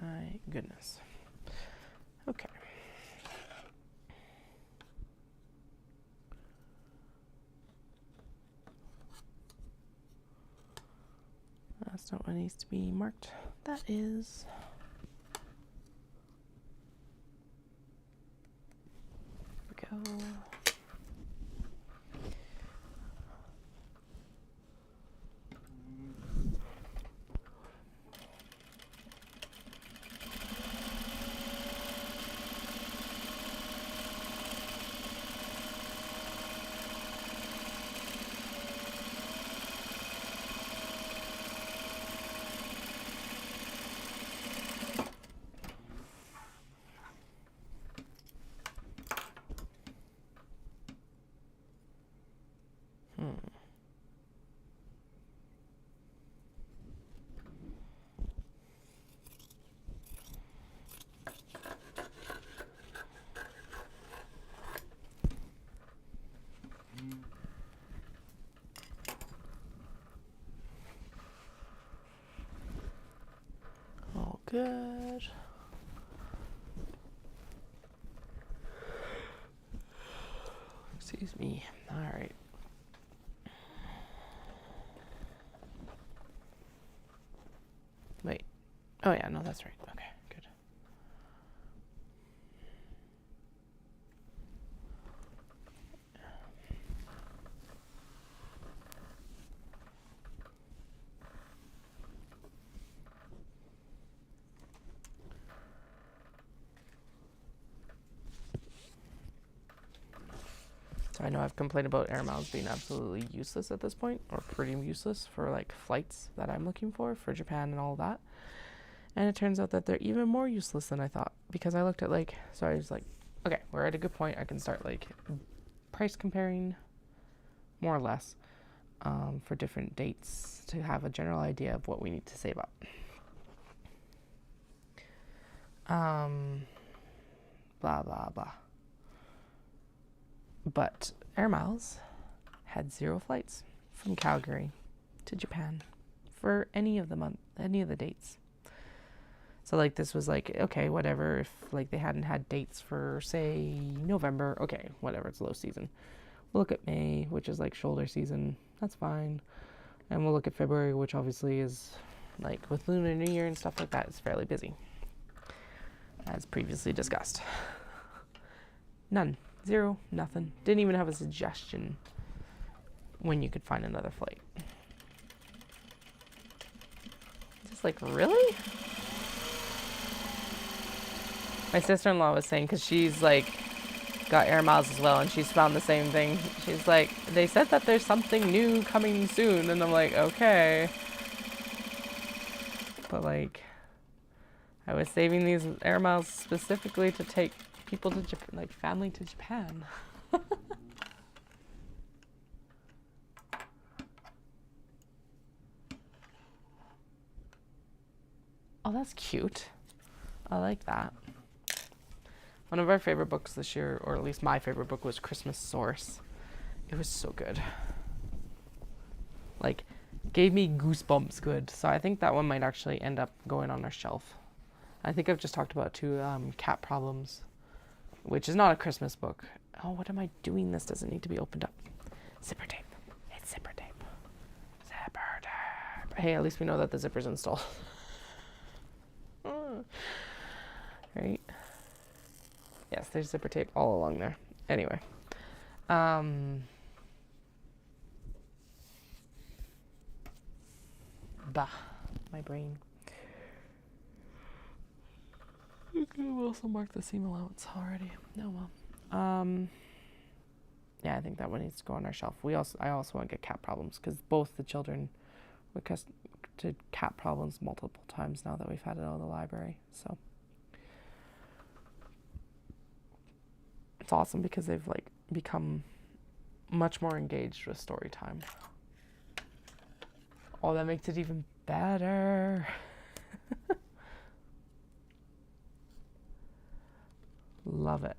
My goodness. Okay. That's not what needs to be marked. That is. There we go. All good. Excuse me. All right. Wait. Oh yeah, no, that's right. Okay, good. So I know I've complained about air miles being absolutely useless at this point, or pretty useless for like flights that I'm looking for Japan and all that. And it turns out that they're even more useless than I thought, because I looked at like, so I was like, okay, we're at a good point. I can start like price comparing more or less for different dates to have a general idea of what we need to save up. Blah, blah, blah. But Air Miles had 0 flights from Calgary to Japan for any of the dates. So like this was like, okay, whatever, if like they hadn't had dates for say November, okay, whatever, it's low season. We'll look at May, which is like shoulder season, that's fine. And we'll look at February, which obviously is like with Lunar New Year and stuff like that, it's fairly busy, as previously discussed. None. 0, nothing. Didn't even have a suggestion when you could find another flight. Just like, really? My sister-in-law was saying, because she's like got Air Miles as well, and she's found the same thing. She's like, they said that there's something new coming soon, and I'm like, okay. But like, I was saving these Air Miles specifically to take people to Japan, like family to Japan. Oh, that's cute. I like that. One of our favorite books this year, or at least my favorite book, was Christmas Source. It was so good. Like, gave me goosebumps good. So I think that one might actually end up going on our shelf. I think I've just talked about too, Cat Problems, which is not a Christmas book. Oh, what am I doing? This doesn't need to be opened up. Zipper tape. It's zipper tape. Zipper tape. Hey, at least we know that the zipper's installed. Right? Yes, there's zipper tape all along there. Anyway. Bah, my brain. Okay, we also marked the seam allowance already. No, well. Yeah, I think that one needs to go on our shelf. I also want to get cat problems, because both the children requested cat problems multiple times now that we've had it out of the library. So it's awesome because they've like become much more engaged with story time. Oh, that makes it even better. Love it.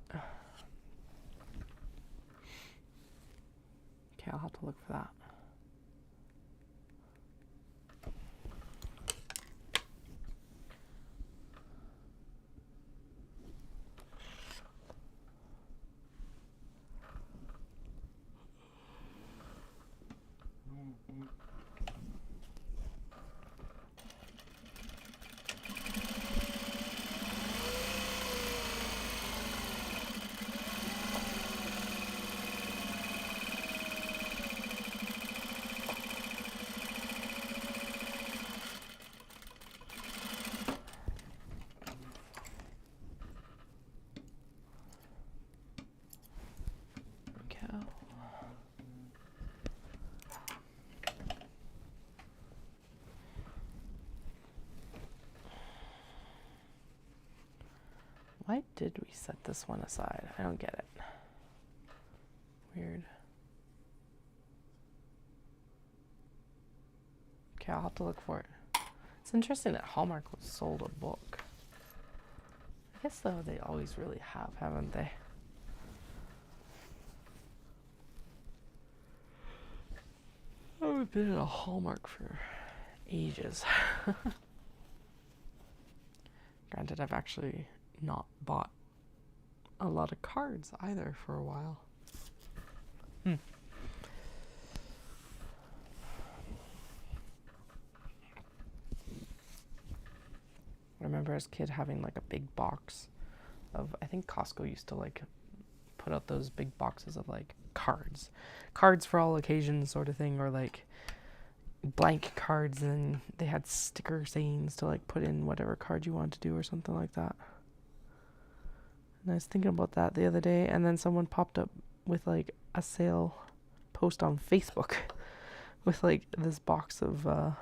Okay, I'll have to look for that. Why did we set this one aside? I don't get it. Weird. Okay, I'll have to look for it. It's interesting that Hallmark sold a book. I guess though they always really have, haven't they? I haven't been in a Hallmark for ages. Granted, I've actually not bought a lot of cards either for a while. I remember as a kid having like a big box of, I think Costco used to like put out those big boxes of like cards for all occasions sort of thing, or like blank cards, and they had sticker sayings to like put in whatever card you wanted to do or something like that. And I was thinking about that the other day, and then someone popped up with like a sale post on Facebook with like this box of I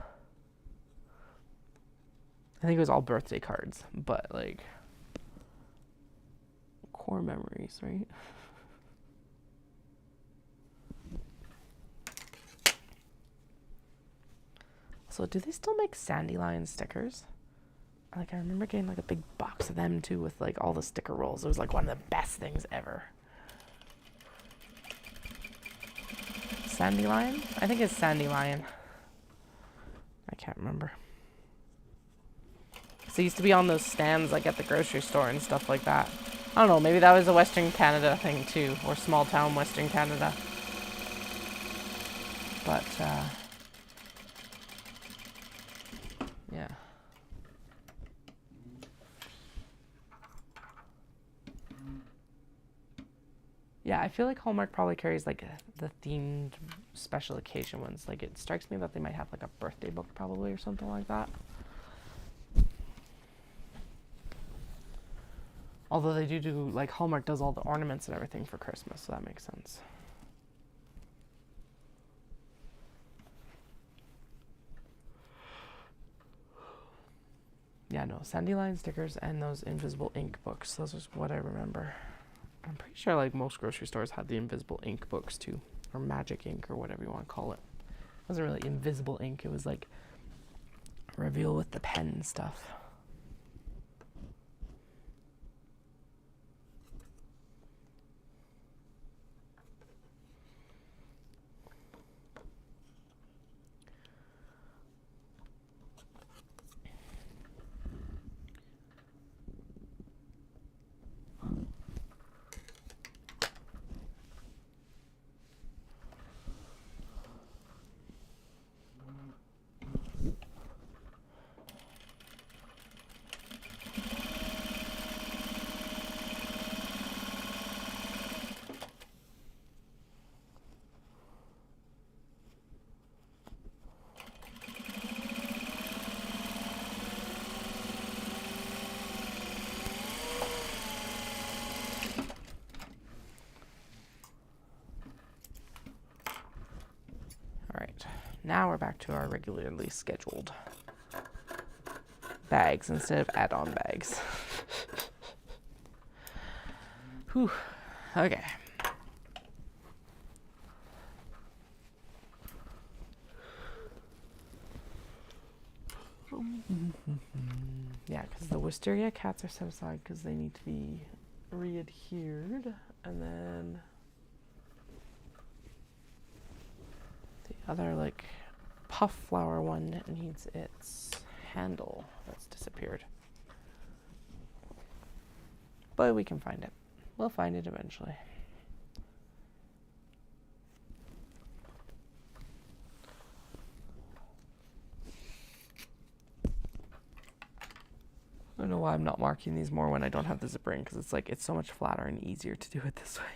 think it was all birthday cards, but like core memories, right? So do they still make Sandylion stickers? Like, I remember getting like a big box of them too with like all the sticker rolls. It was like one of the best things ever. Sandylion? I think it's Sandylion. I can't remember. So it used to be on those stands like at the grocery store and stuff like that. I don't know, maybe that was a Western Canada thing too, or small town Western Canada. But yeah. Yeah, I feel like Hallmark probably carries like the themed special occasion ones. Like, it strikes me that they might have like a birthday book probably or something like that. Although they do like Hallmark does all the ornaments and everything for Christmas, so that makes sense. Yeah, no, Sandylion stickers and those invisible ink books. Those are what I remember. I'm pretty sure like most grocery stores had the invisible ink books too, or magic ink, or whatever you want to call it. It wasn't really invisible ink. It was like reveal with the pen stuff. Now we're back to our regularly scheduled bags instead of add-on bags. Whew. Okay. Yeah, because the wisteria cats are set aside because they need to be re-adhered, and then the other like puff flower one needs its handle that's disappeared. But we can find it. We'll find it eventually. I don't know why I'm not marking these more when I don't have the zipper in, because it's like it's so much flatter and easier to do it this way.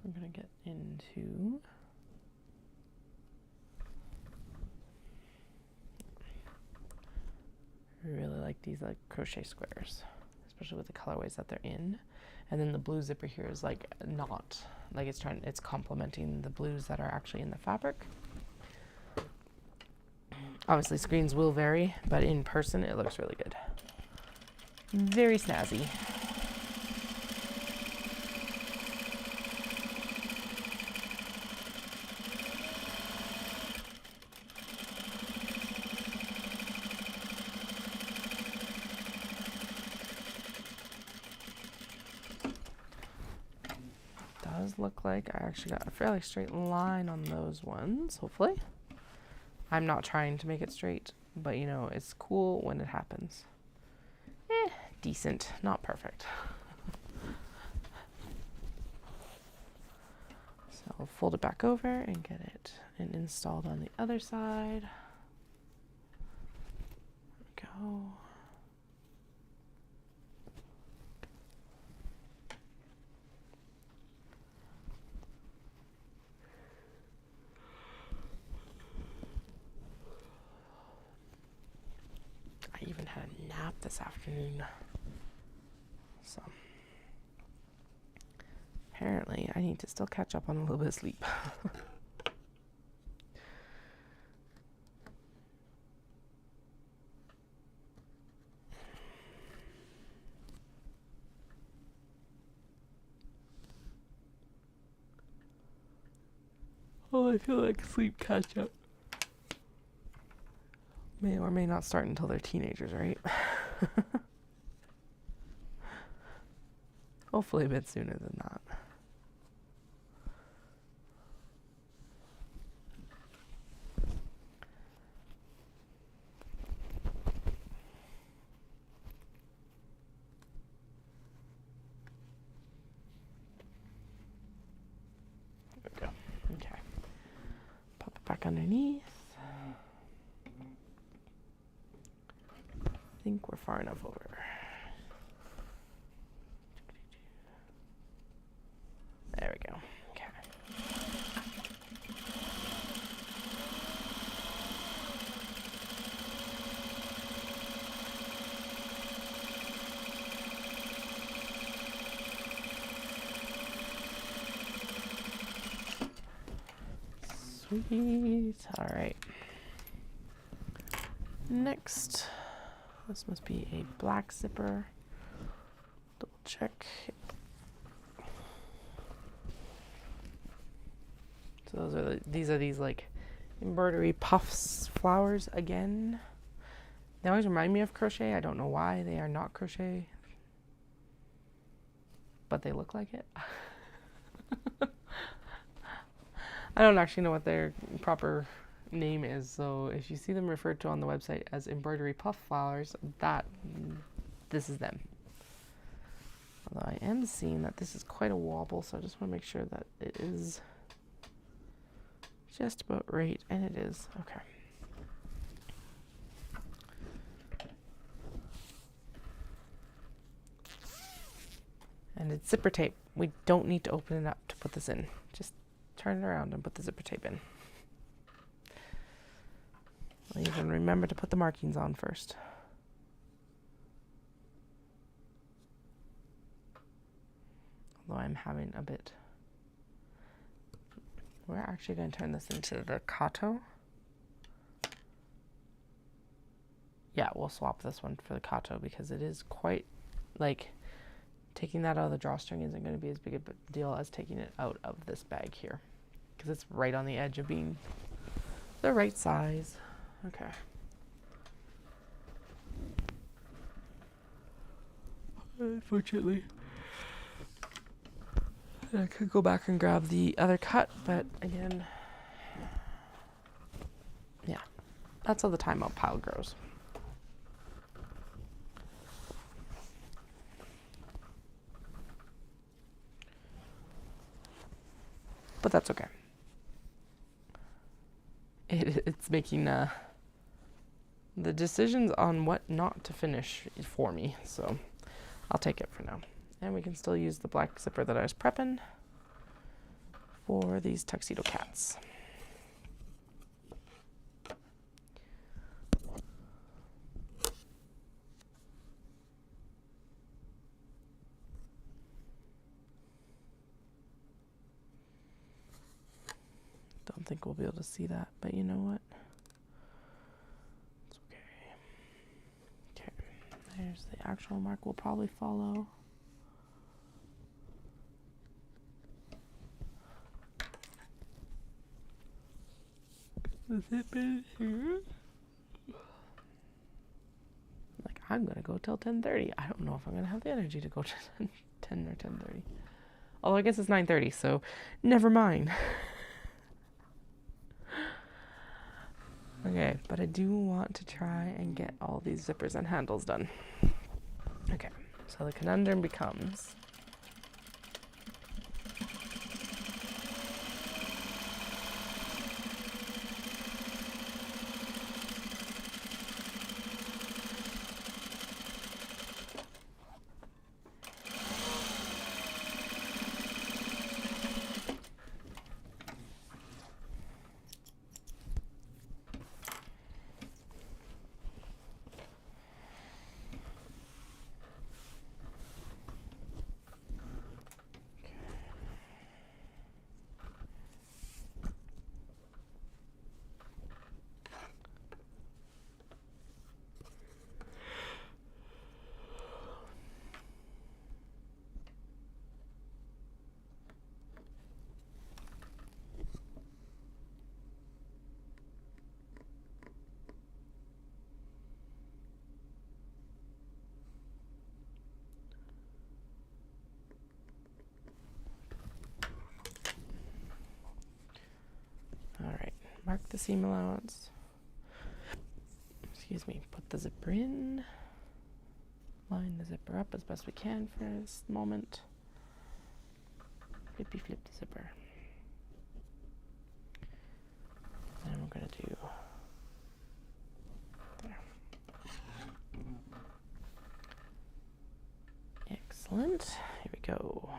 We're going to get into I really like these like crochet squares. especially with the colorways that they're in. And then the blue zipper here is like not, like it's complementing the blues that are actually in the fabric. Obviously screens will vary, but in person it looks really good. Very snazzy. Does look like I actually got a fairly straight line on those ones, hopefully. I'm not trying to make it straight, but you know, it's cool when it happens. Decent, not perfect. So I'll fold it back over and get it installed on the other side. There we go. I even had a nap this afternoon. So apparently I need to still catch up on a little bit of sleep. Oh, I feel like sleep catch up may or may not start until they're teenagers, right? Hopefully a bit sooner than that. There we go. Okay. Pop it back underneath. I think we're far enough over. There we go. Okay. Sweet. All right. Next, this must be a black zipper. Double check. So these are these like embroidery puffs flowers again. They always remind me of crochet. I don't know why. They are not crochet, but they look like it. I don't actually know what their proper name is, so if you see them referred to on the website as embroidery puff flowers, this is them. Although I am seeing that this is quite a wobble, so I just want to make sure that it is just about right, and it is. Okay. And it's zipper tape. We don't need to open it up to put this in. Just turn it around and put the zipper tape in. I'll even remember to put the markings on first. Although I'm having a bit. We're actually going to turn this into the Kato. Yeah, we'll swap this one for the Kato because it is quite, like, taking that out of the drawstring isn't going to be as big a deal as taking it out of this bag here. Because it's right on the edge of being the right size. Okay. Unfortunately, I could go back and grab the other cut, but again, yeah, that's how the timeout pile grows. But that's okay. It's making the decisions on what not to finish for me, so I'll take it for now. And we can still use the black zipper that I was prepping for these tuxedo cats. think we'll be able to see that, but you know what? It's okay. Okay, there's the actual mark we'll probably follow. The zip is here. Like, I'm gonna go till 10:30. I don't know if I'm gonna have the energy to go to 10 or 10:30. Although I guess it's 9:30, so never mind. Okay, but I do want to try and get all these zippers and handles done. Okay, so the conundrum becomes, alright, mark the seam allowance. Excuse me, put the zipper in. Line the zipper up as best we can for this moment. Flippy flip the zipper. And we're going to do there. Excellent. Here we go.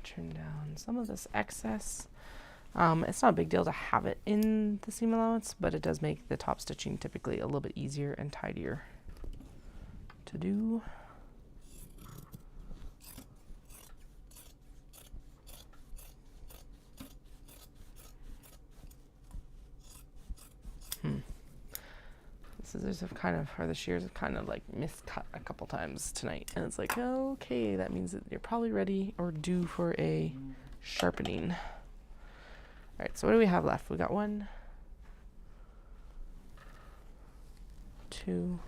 Trim down some of this excess. It's not a big deal to have it in the seam allowance, but it does make the top stitching typically a little bit easier and tidier to do. The scissors have kind of, or the shears have kind of like miscut a couple times tonight, and it's like, okay, that means that you're probably ready or due for a sharpening. All right, so what do we have left? We got 1, 2,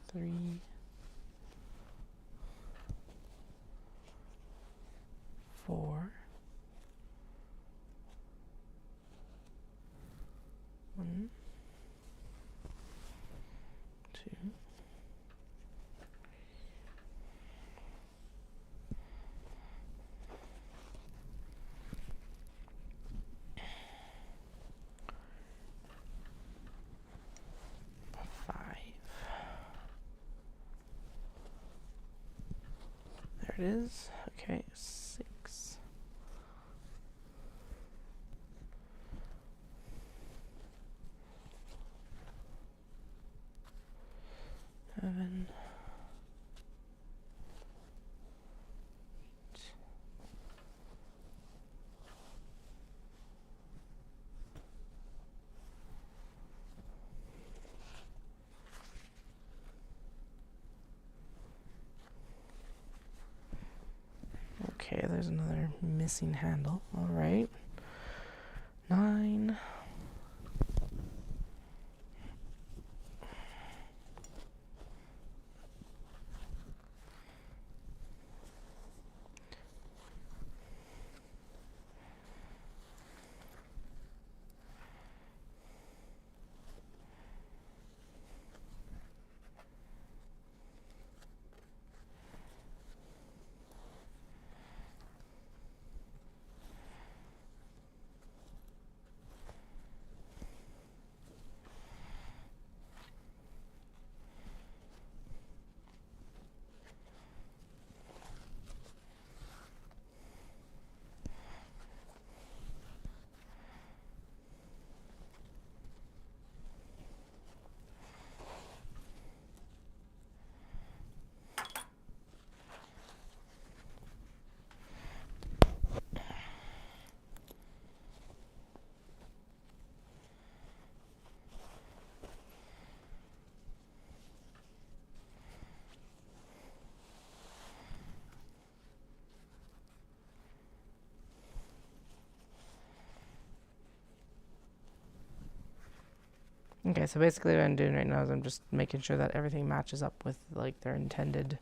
3, 4, 1, 2, 5. There it is. Okay, 6. 7. 8. Okay, there's another missing handle. All right. 9. Okay, so basically what I'm doing right now is I'm just making sure that everything matches up with like their intended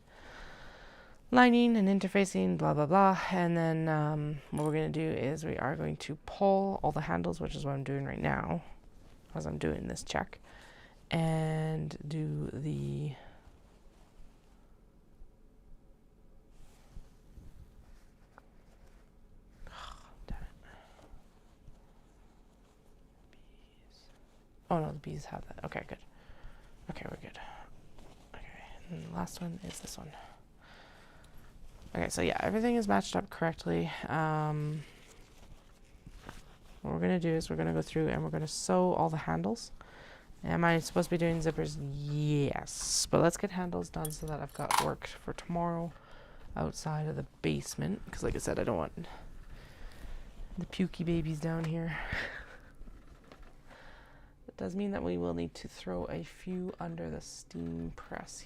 lining and interfacing, blah, blah, blah. And then what we're going to do is we are going to pull all the handles, which is what I'm doing right now as I'm doing this check, and do the oh no, the bees have that. Okay, good. Okay, we're good. Okay, and the last one is this one. Okay, so yeah, everything is matched up correctly. What we're going to do is we're going to go through and we're going to sew all the handles. Am I supposed to be doing zippers? Yes. But let's get handles done so that I've got work for tomorrow outside of the basement. Because like I said, I don't want the pukey babies down here. It does mean that we will need to throw a few under the steam press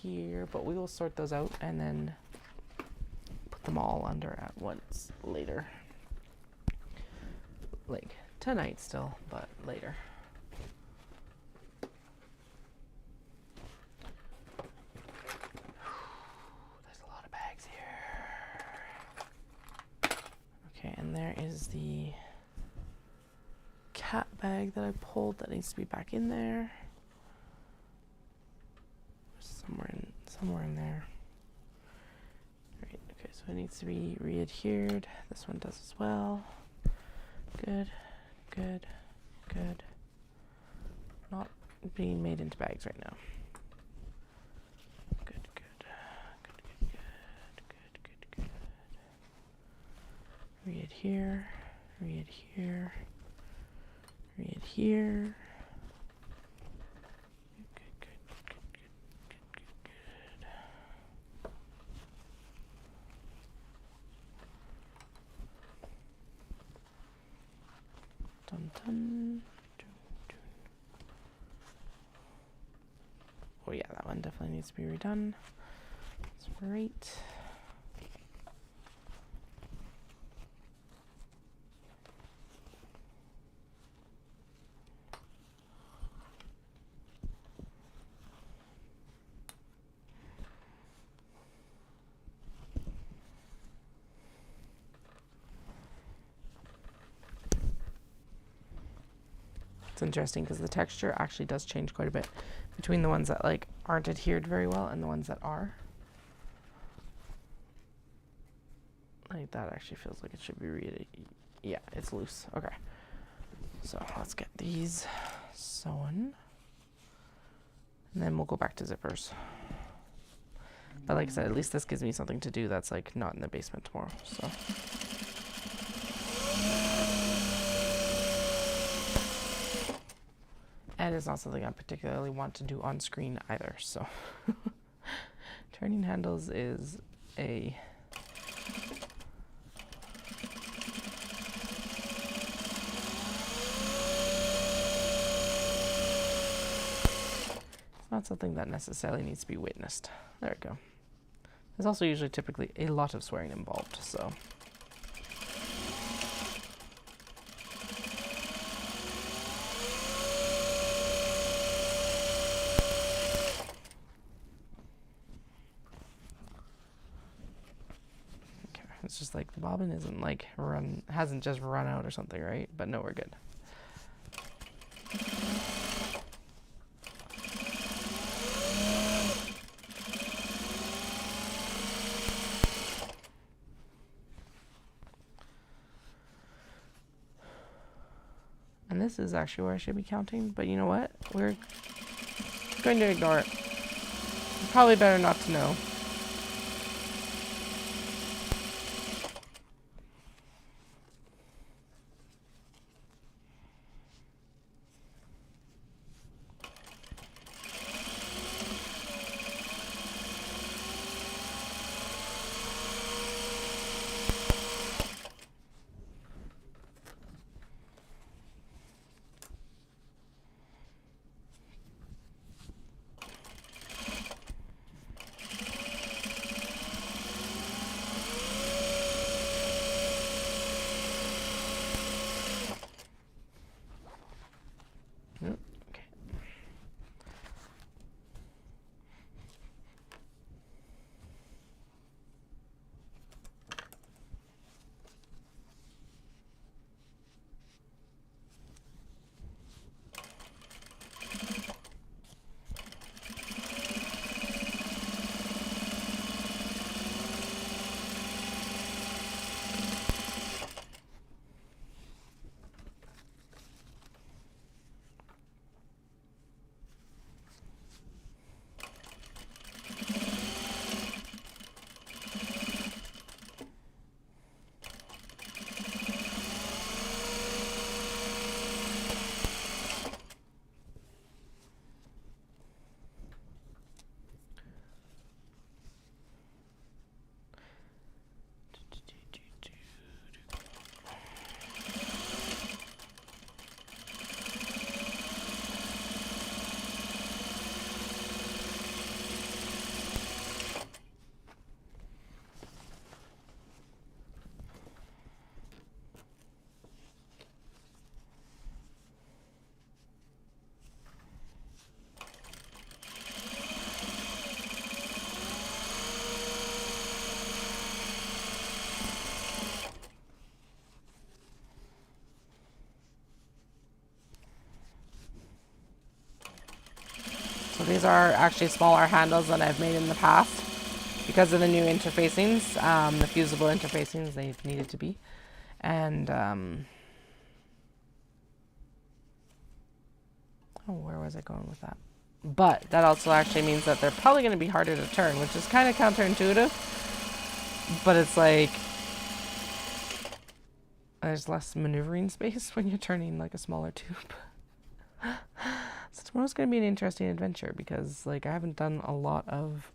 here. But we will sort those out and then put them all under at once later. Like tonight still, but later. There's a lot of bags here. Okay, and there is the cat bag that I pulled that needs to be back in there. Somewhere in there. Right, okay, so it needs to be re-adhered. This one does as well. Good, good, good. Not being made into bags right now. Good, good, good, good, good, good, good, good. Re-adhere, re-adhere, re-adhere. Good, good, good, good, good, good, good. Dun, dun, dun, dun. Oh yeah, that one definitely needs to be redone. That's great. It's interesting because the texture actually does change quite a bit between the ones that like aren't adhered very well and the ones that are. Like that actually feels like it should be yeah, it's loose. Okay. So let's get these sewn. And then we'll go back to zippers. But like I said, at least this gives me something to do that's like not in the basement tomorrow. So and it's not something I particularly want to do on screen either. So turning handles is a not something that necessarily needs to be witnessed. There we go. There's also usually typically a lot of swearing involved, so. Okay, it's just like the bobbin isn't like hasn't just run out or something, right? But no, we're good. And this is actually where I should be counting, but you know what? We're going to ignore it. Probably better not to know. these are actually smaller handles than I've made in the past because of the new interfacings, the fusible interfacings they needed to be. And, oh, where was I going with that? But that also actually means that they're probably going to be harder to turn, which is kind of counterintuitive. But it's like, there's less maneuvering space when you're turning like a smaller tube. So tomorrow's going to be an interesting adventure because like I haven't done a lot of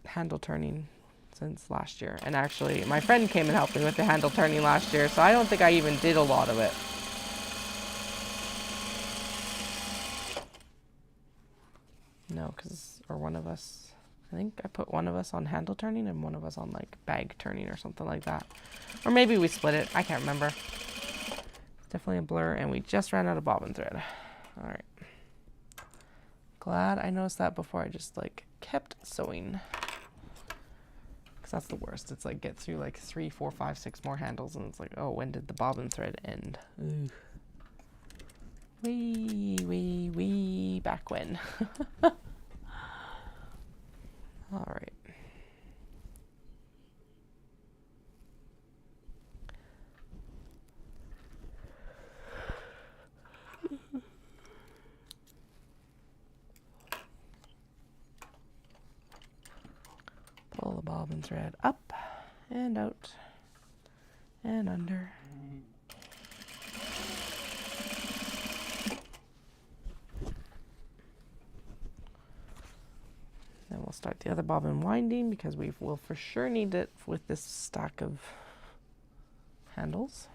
handle turning since last year. And actually my friend came and helped me with the handle turning last year, so I don't think I even did a lot of it. No, because, or one of us, I think I put one of us on handle turning and one of us on like bag turning or something like that. Or maybe we split it. I can't remember. It's definitely a blur, and we just ran out of bobbin thread. All right. Glad I noticed that before I just like kept sewing. Because that's the worst. It's like get through like 3, 4, 5, 6 more handles and it's like, oh, when did the bobbin thread end? Ooh. Way back when. All right. Pull the bobbin thread up and out and under. Then we'll start the other bobbin winding because we will for sure need it with this stack of handles.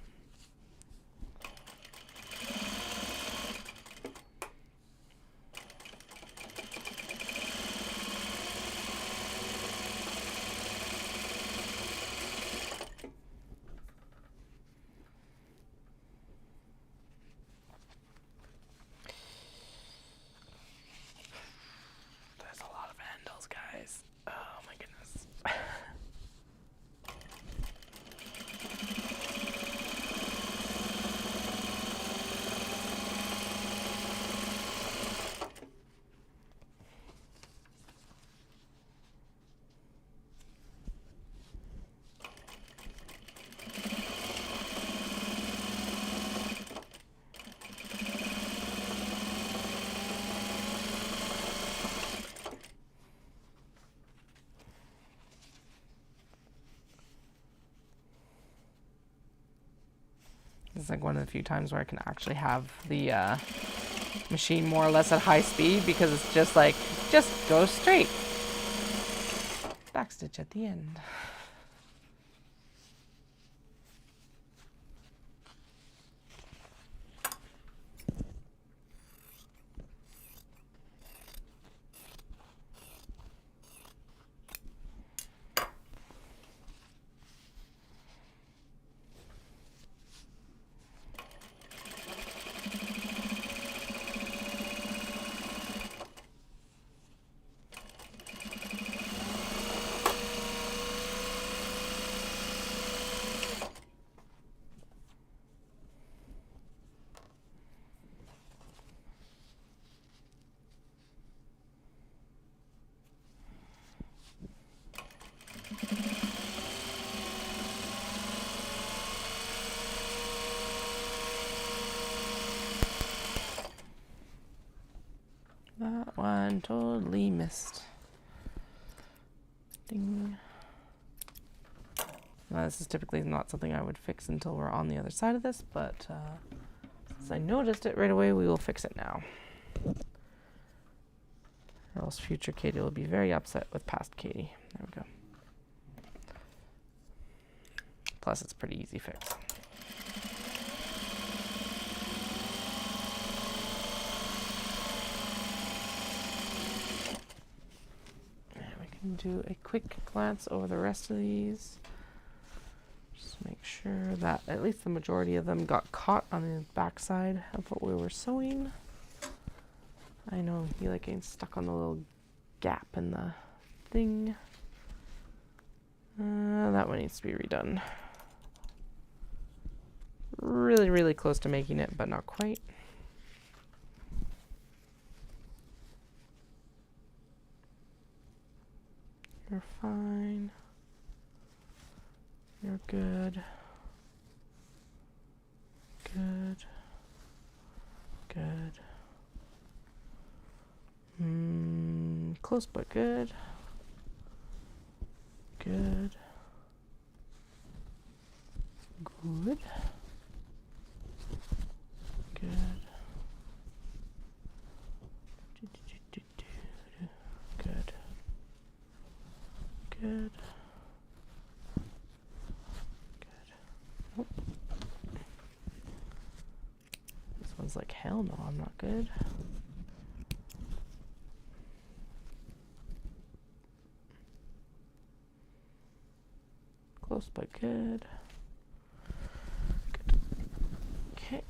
It's like one of the few times where I can actually have the machine more or less at high speed because it's just like, just go straight. Backstitch at the end. That one totally missed. Ding. Now, this is typically not something I would fix until we're on the other side of this, but since I noticed it right away, we will fix it now. Or else future Katie will be very upset with past Katie. There we go. Plus, it's a pretty easy fix. Do a quick glance over the rest of these. Just make sure that at least the majority of them got caught on the back side of what we were sewing. I know you like getting stuck on the little gap in the thing. That one needs to be redone. Really, really close to making it, but not quite. You're fine. You're good. Good. Good. Close but good. Good. Good. Good. Good. Good. Good. Oh. This one's like, hell no, I'm not good. Close but good. Good. Okay.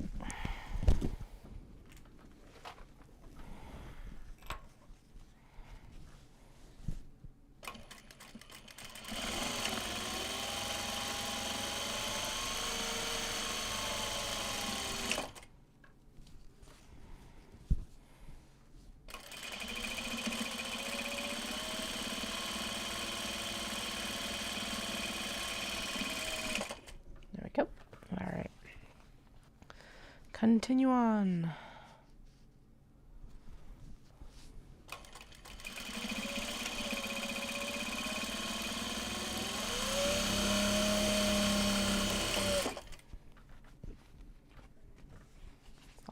Continue on.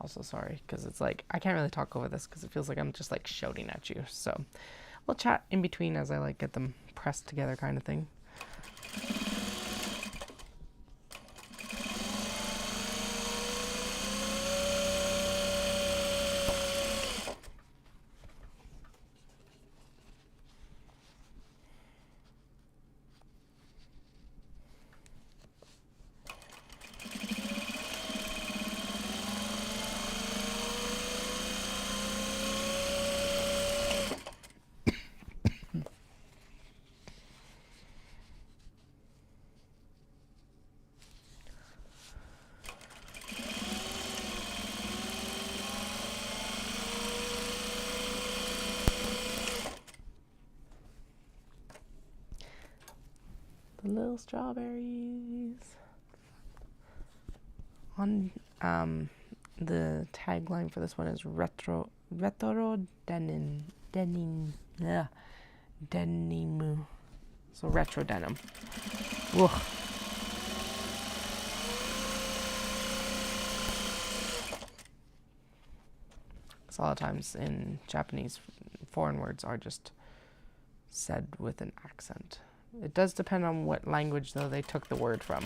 Also sorry, because it's like, I can't really talk over this because it feels like I'm just like shouting at you. So we'll chat in between as I like get them pressed together kind of thing. Little strawberries. On the tagline for this one is retro denim. So retro denim. Whoa. So a lot of times in Japanese, foreign words are just said with an accent. It does depend on what language, though, they took the word from.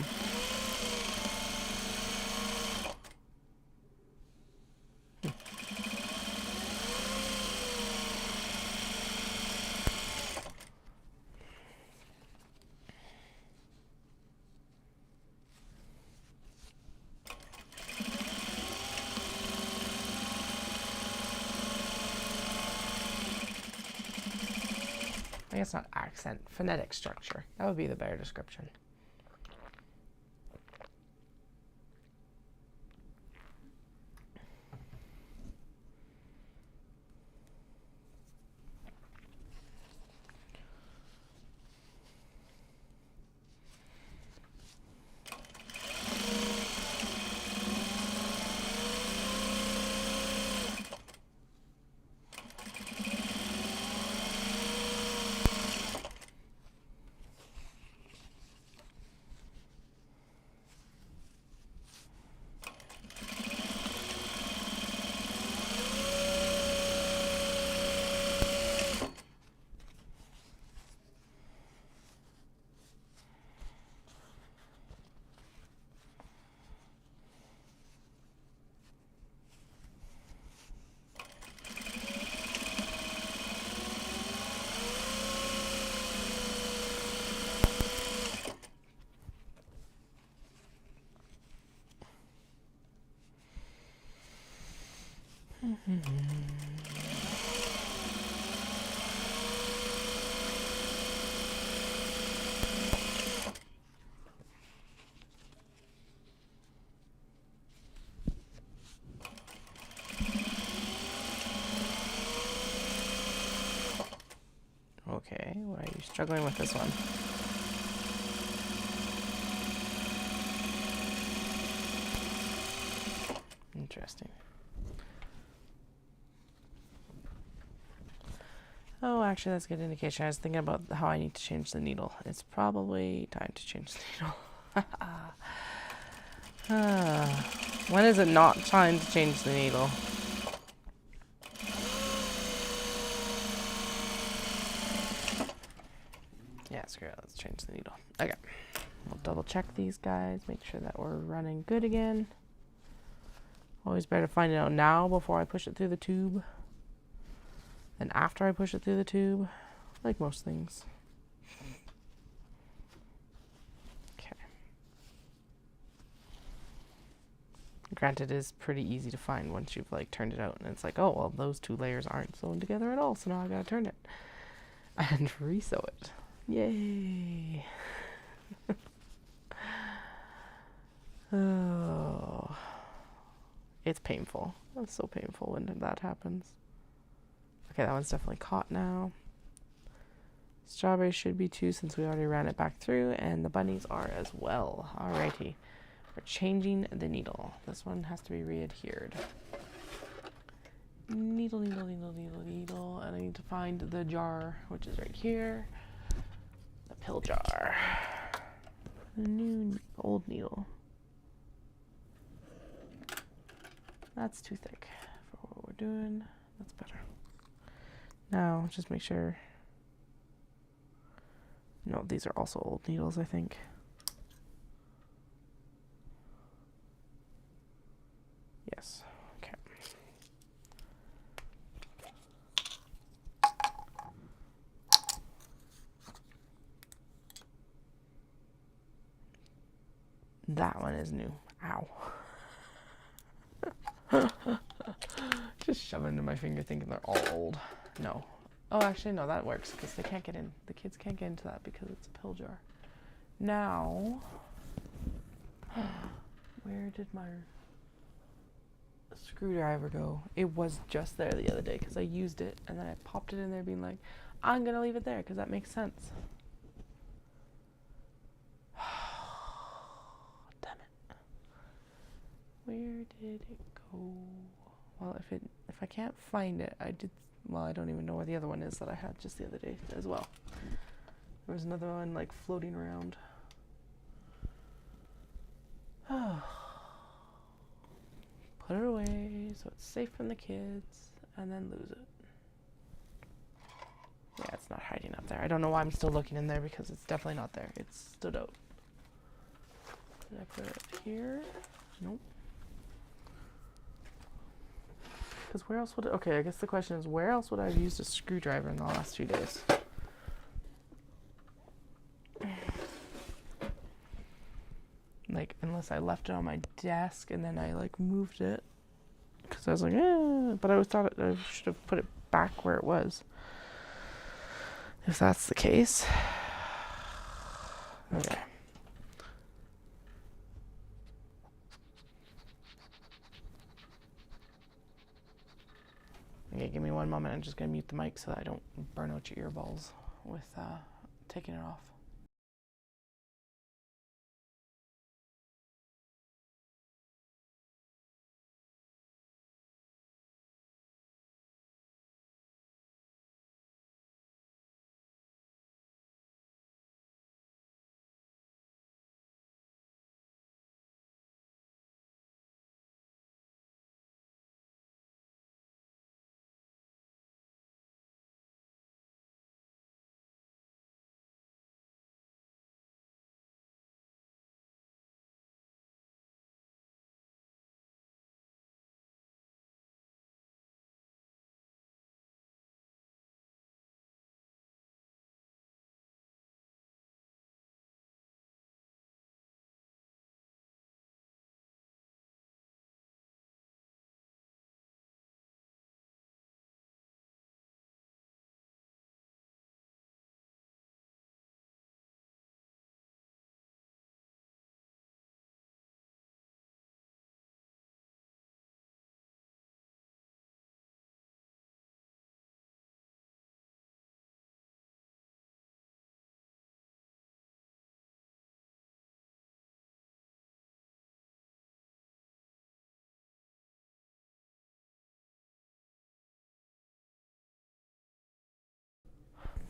I guess not accent, phonetic structure. That would be the better description. Okay, what I used Struggling with this one. Interesting. Oh, actually, that's a good indication. I was thinking about how I need to change the needle. It's probably time to change the needle. When is it not time to change the needle? Yeah, screw it. Let's change the needle. Okay. We'll double check these guys. Make sure that we're running good again. Always better to find it out now before I push it through the tube than after I push it through the tube. Like most things. Okay. Granted, it is pretty easy to find once you've like turned it out, and it's like, oh well, those two layers aren't sewn together at all, so now I gotta turn it and re-sew it. Yay! Oh, it's painful. It's so painful when that happens. Okay, that one's definitely caught now. Strawberry should be too, since we already ran it back through, and the bunnies are as well. Alrighty, we're changing the needle. This one has to be re-adhered. Needle, needle, needle, needle, needle, and I need to find the jar, which is right here. The pill jar. The new old needle. That's too thick for what we're doing. That's better. Now, just make sure. No, these are also old needles, I think. Yes. Okay. That one is new. Ow. Just shove it into my finger thinking they're all old. No. Oh, actually, no, that works because they can't get in. The kids can't get into that because it's a pill jar. Now, where did my screwdriver go? It was just there the other day because I used it and then I popped it in there being like, I'm going to leave it there because that makes sense. Damn it. Where did it go? Well, if I can't find it, well, I don't even know where the other one is that I had just the other day as well. There was another one like floating around. Put it away so it's safe from the kids and then lose it. Yeah, it's not hiding up there. I don't know why I'm still looking in there because it's definitely not there. It's stood out. Did I put it here? Nope. Because where else would it, okay, I guess the question is, where else would I have used a screwdriver in the last 2 days? Like, unless I left it on my desk and then I, like, moved it. Because I was like, but I always thought I should have put it back where it was. If that's the case. Okay. Okay, give me one moment. I'm just going to mute the mic so that I don't burn out your earballs with taking it off.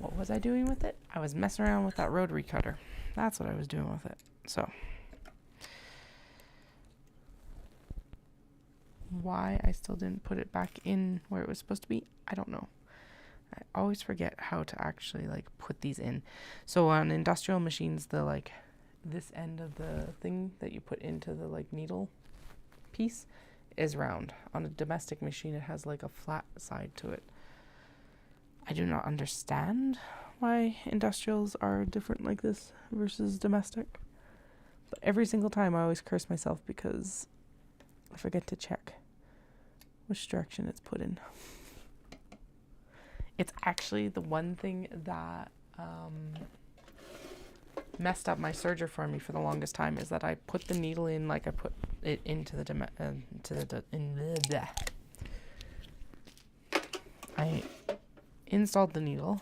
what was I doing with it? I was messing around with that rotary cutter. That's what I was doing with it. So why I still didn't put it back in where it was supposed to be, I don't know. I always forget how to actually like put these in. So on industrial machines, the like this end of the thing that you put into the like needle piece is round. On a domestic machine, it has like a flat side to it. I do not understand why industrials are different like this versus domestic. But every single time I always curse myself because I forget to check which direction it's put in. It's actually the one thing that messed up my serger for me for the longest time is that I put the needle in like I put it into the I installed the needle.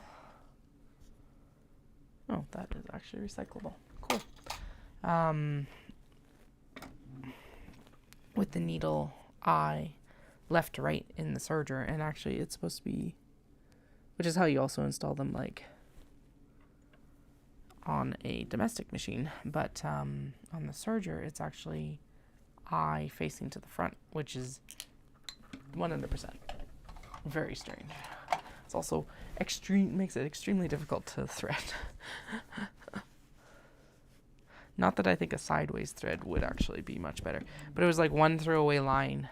Oh, that is actually recyclable. Cool. With the needle eye left to right in the serger, and actually it's supposed to be, which is how you also install them like on a domestic machine, but on the serger it's actually eye facing to the front, which is 100% very strange. It's also makes it extremely difficult to thread. Not that I think a sideways thread would actually be much better, but it was like one throwaway line.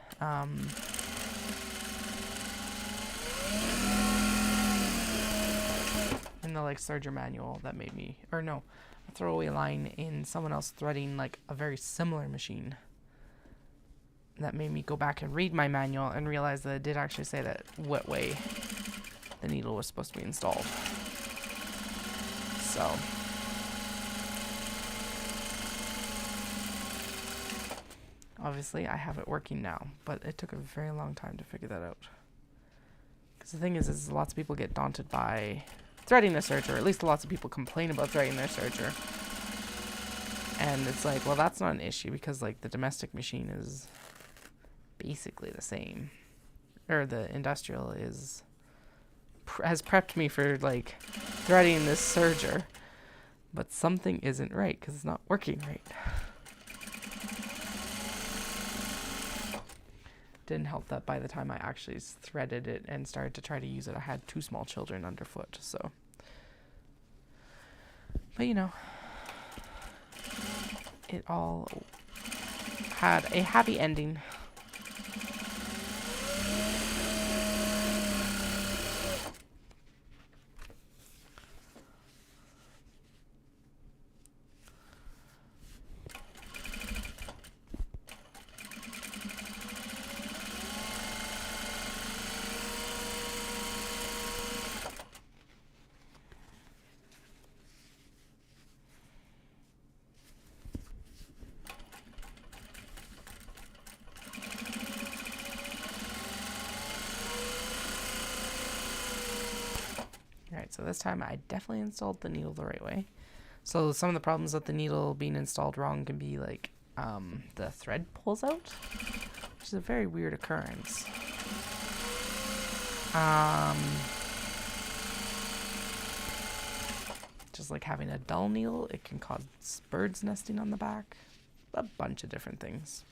In the like serger manual that made me, or no, a throwaway line in someone else threading like a very similar machine that made me go back and read my manual and realize that it did actually say that what way the needle was supposed to be installed. So obviously I have it working now, but it took a very long time to figure that out. Because the thing is lots of people get daunted by threading a serger, or at least lots of people complain about threading their serger. And it's like, well, that's not an issue because like the domestic machine is basically the same. Or the industrial has prepped me for like threading this serger. But something isn't right because it's not working right. Didn't help that by the time I actually threaded it and started to try to use it, I had 2 small children underfoot, so. But you know, it all had a happy ending. Alright, so this time I definitely installed the needle the right way. So some of the problems with the needle being installed wrong can be like the thread pulls out, which is a very weird occurrence. Just like having a dull needle, it can cause birds nesting on the back. A bunch of different things.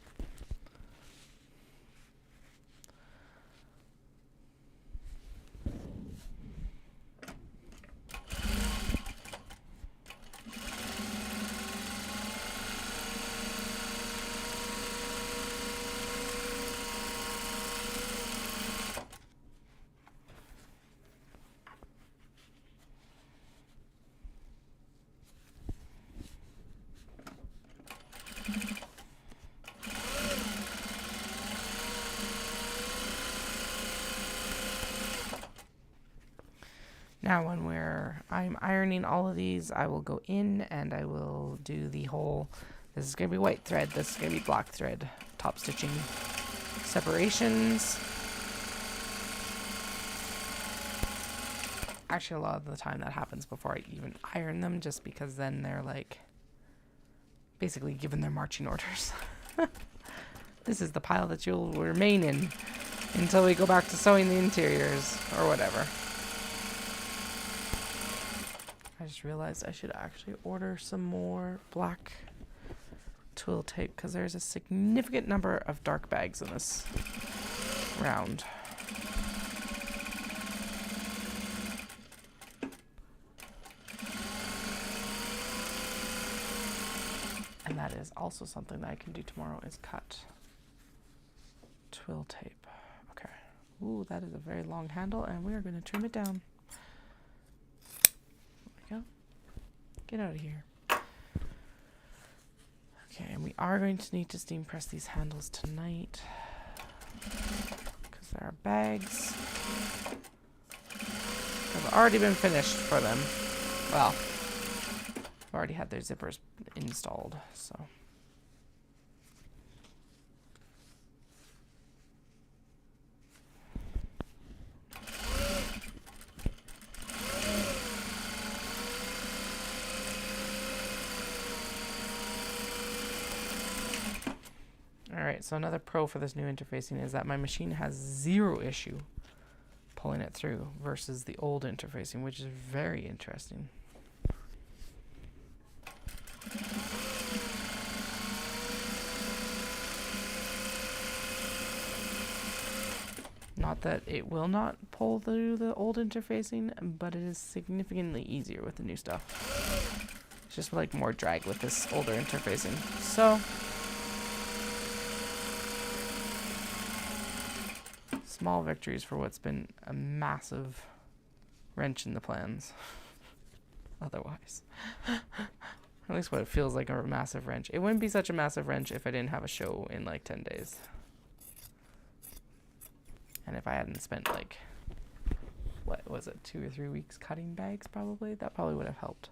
Now when I'm ironing all of these, I will go in and I will do the whole, this is going to be white thread, this is going to be black thread, top stitching separations. Actually, a lot of the time that happens before I even iron them, just because then they're like basically given their marching orders. This is the pile that you'll remain in until we go back to sewing the interiors or whatever. realized I should actually order some more black twill tape because there's a significant number of dark bags in this round. And that is also something that I can do tomorrow, is cut twill tape. Okay. Ooh, that is a very long handle, and we are going to trim it down. There we go. Get out of here. Okay, and we are going to need to steam press these handles tonight because there are bags that have already been finished for them. Well, I've already had their zippers installed, so. Alright, so another pro for this new interfacing is that my machine has zero issue pulling it through versus the old interfacing, which is very interesting. Not that it will not pull through the old interfacing, but it is significantly easier with the new stuff. It's just like more drag with this older interfacing. So, small victories for what's been a massive wrench in the plans. Otherwise. At least what it feels like, a massive wrench. It wouldn't be such a massive wrench if I didn't have a show in like 10 days. And if I hadn't spent like, what was it, 2 or 3 weeks cutting bags probably? That probably would have helped.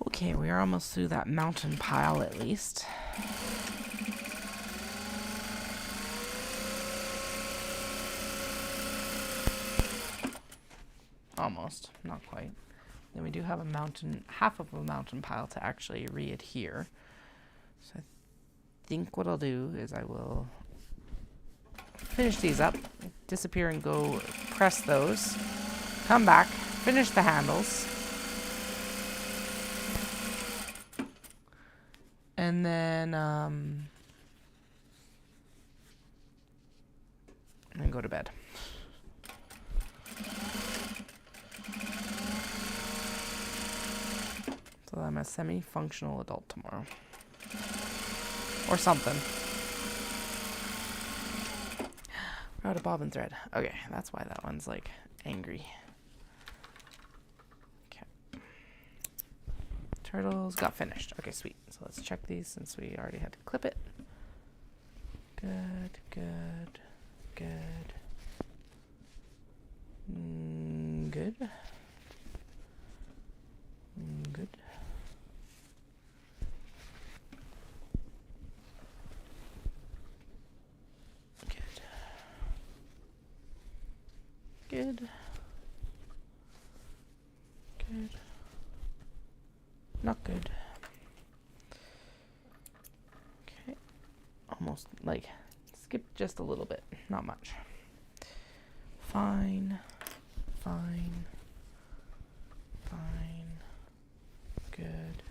Okay, we are almost through that mountain pile at least. Almost, not quite. Then we do have a mountain, half of a mountain pile to actually re-adhere. So I think what I'll do is I will finish these up, disappear and go press those, come back, finish the handles, and then go to bed. So I'm a semi-functional adult tomorrow. Or something. We're out of bobbin thread. Okay, that's why that one's like angry. Okay. Turtles got finished. Okay, sweet. So let's check these since we already had to clip it. Good, good, good. Good. Good. Good. Good. Good. Not good. Okay. Almost, like, skipped just a little bit. Not much. Fine. Fine. Fine. Good.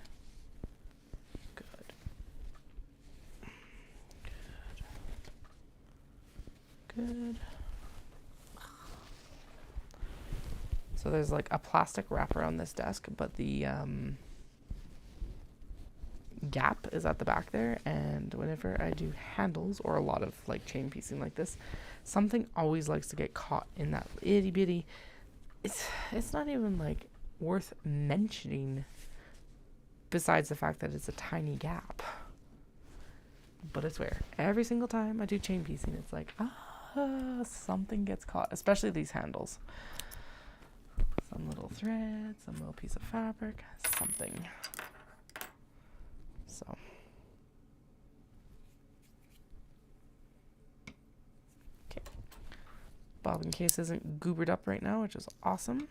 Good. Good. Good. So there's like a plastic wrapper on this desk, but the gap is at the back there, and whenever I do handles or a lot of like chain piecing like this, something always likes to get caught in that itty bitty. It's not even like worth mentioning besides the fact that it's a tiny gap. But I swear, every single time I do chain piecing, it's like, something gets caught, especially these handles. Some little thread, some little piece of fabric, something. So. Okay. Bobbin case isn't goobered up right now, which is awesome.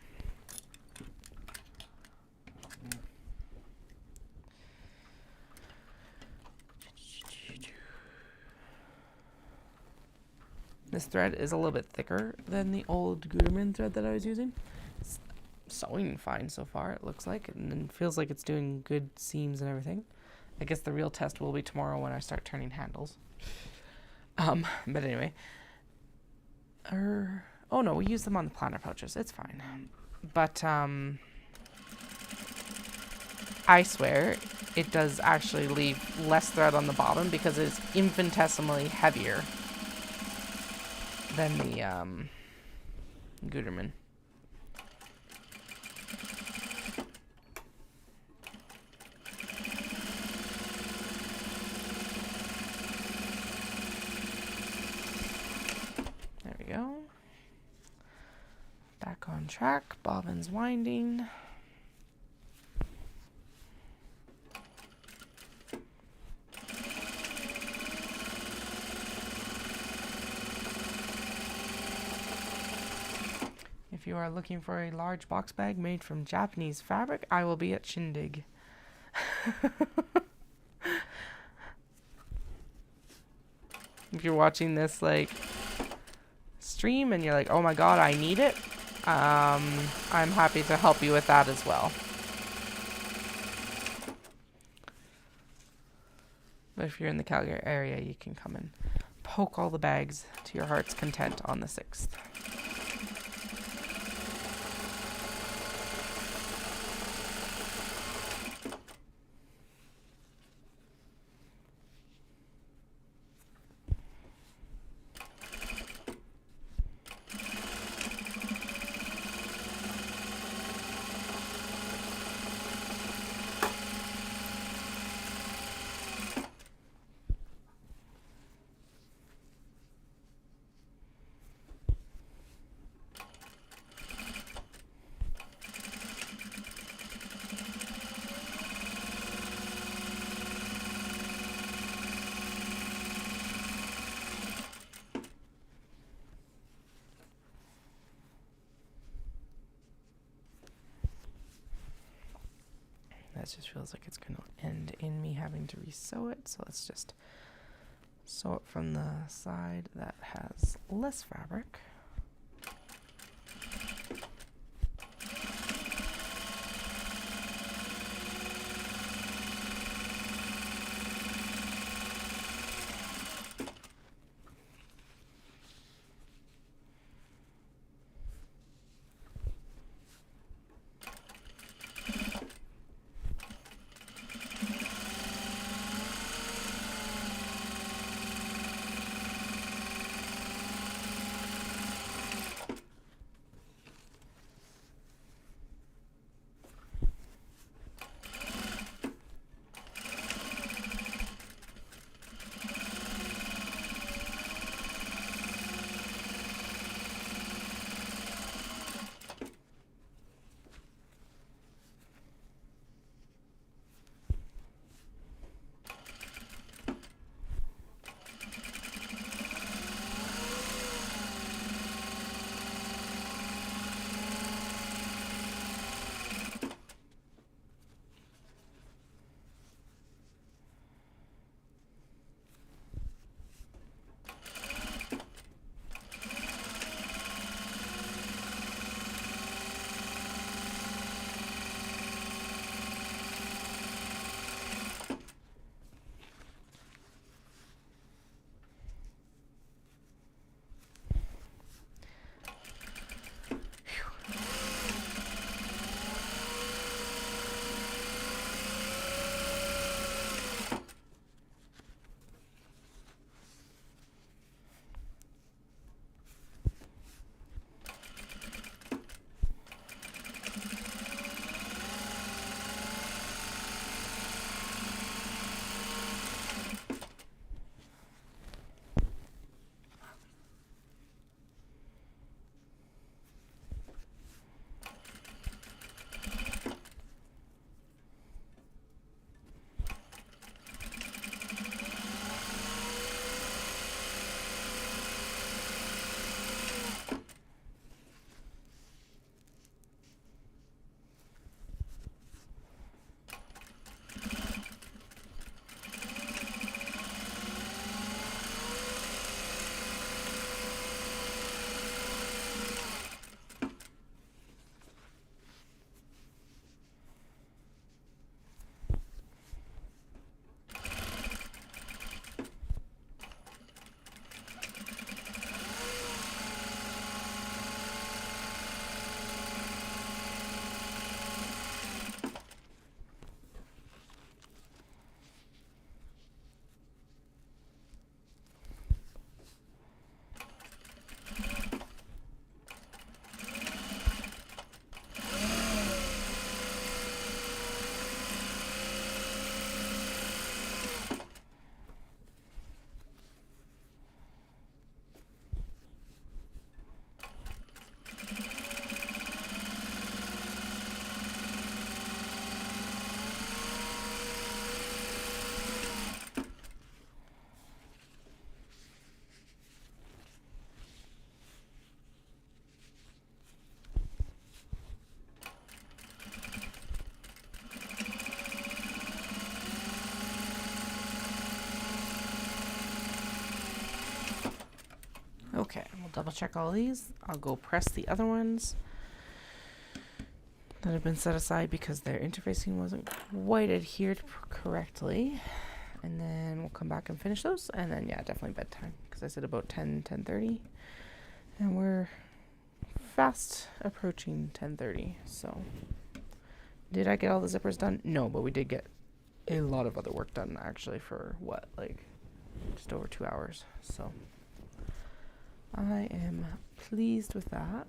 This thread is a little bit thicker than the old Gutermann thread that I was using. It's sewing fine so far, it looks like, and feels like it's doing good seams and everything. I guess the real test will be tomorrow when I start turning handles. But anyway. Oh no, we use them on the planner pouches. It's fine. But, I swear it does actually leave less thread on the bottom because it's infinitesimally heavier than the Gutermann. There we go. Back on track. Bobbin's winding. If you are looking for a large box bag made from Japanese fabric, I will be at Shindig. If you're watching this like stream and you're like, oh my god, I need it, I'm happy to help you with that as well. But if you're in the Calgary area, you can come and poke all the bags to your heart's content on the 6th. That just feels like it's going to end in me having to re-sew it. So let's just sew it from the side that has less fabric. double check all these. I'll go press the other ones that have been set aside because their interfacing wasn't quite adhered correctly. And then we'll come back and finish those. And then, yeah, definitely bedtime because I said about 10:30. And we're fast approaching 10:30. So, did I get all the zippers done? No, but we did get a lot of other work done actually for what, like just over 2 hours. So, I am pleased with that.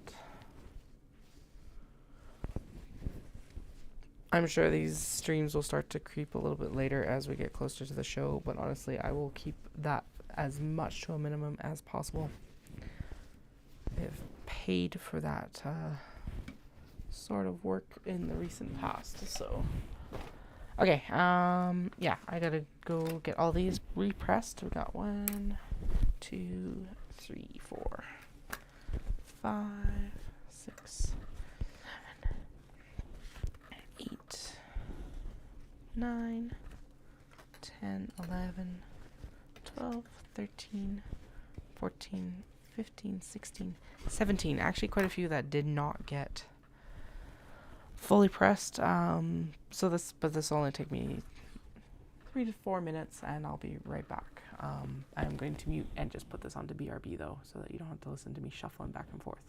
I'm sure these streams will start to creep a little bit later as we get closer to the show, but honestly, I will keep that as much to a minimum as possible. I've paid for that sort of work in the recent past, so. Okay, yeah, I gotta go get all these repressed. We got 1, 2, 3, 4, 5, 6, 8, 9, 10, 11, 12, 13, 14, 15, 16, 17. Actually, quite a few that did not get fully pressed. But this will only take me 3 to 4 minutes, and I'll be right back. I'm going to mute and just put this onto BRB though, so that you don't have to listen to me shuffling back and forth.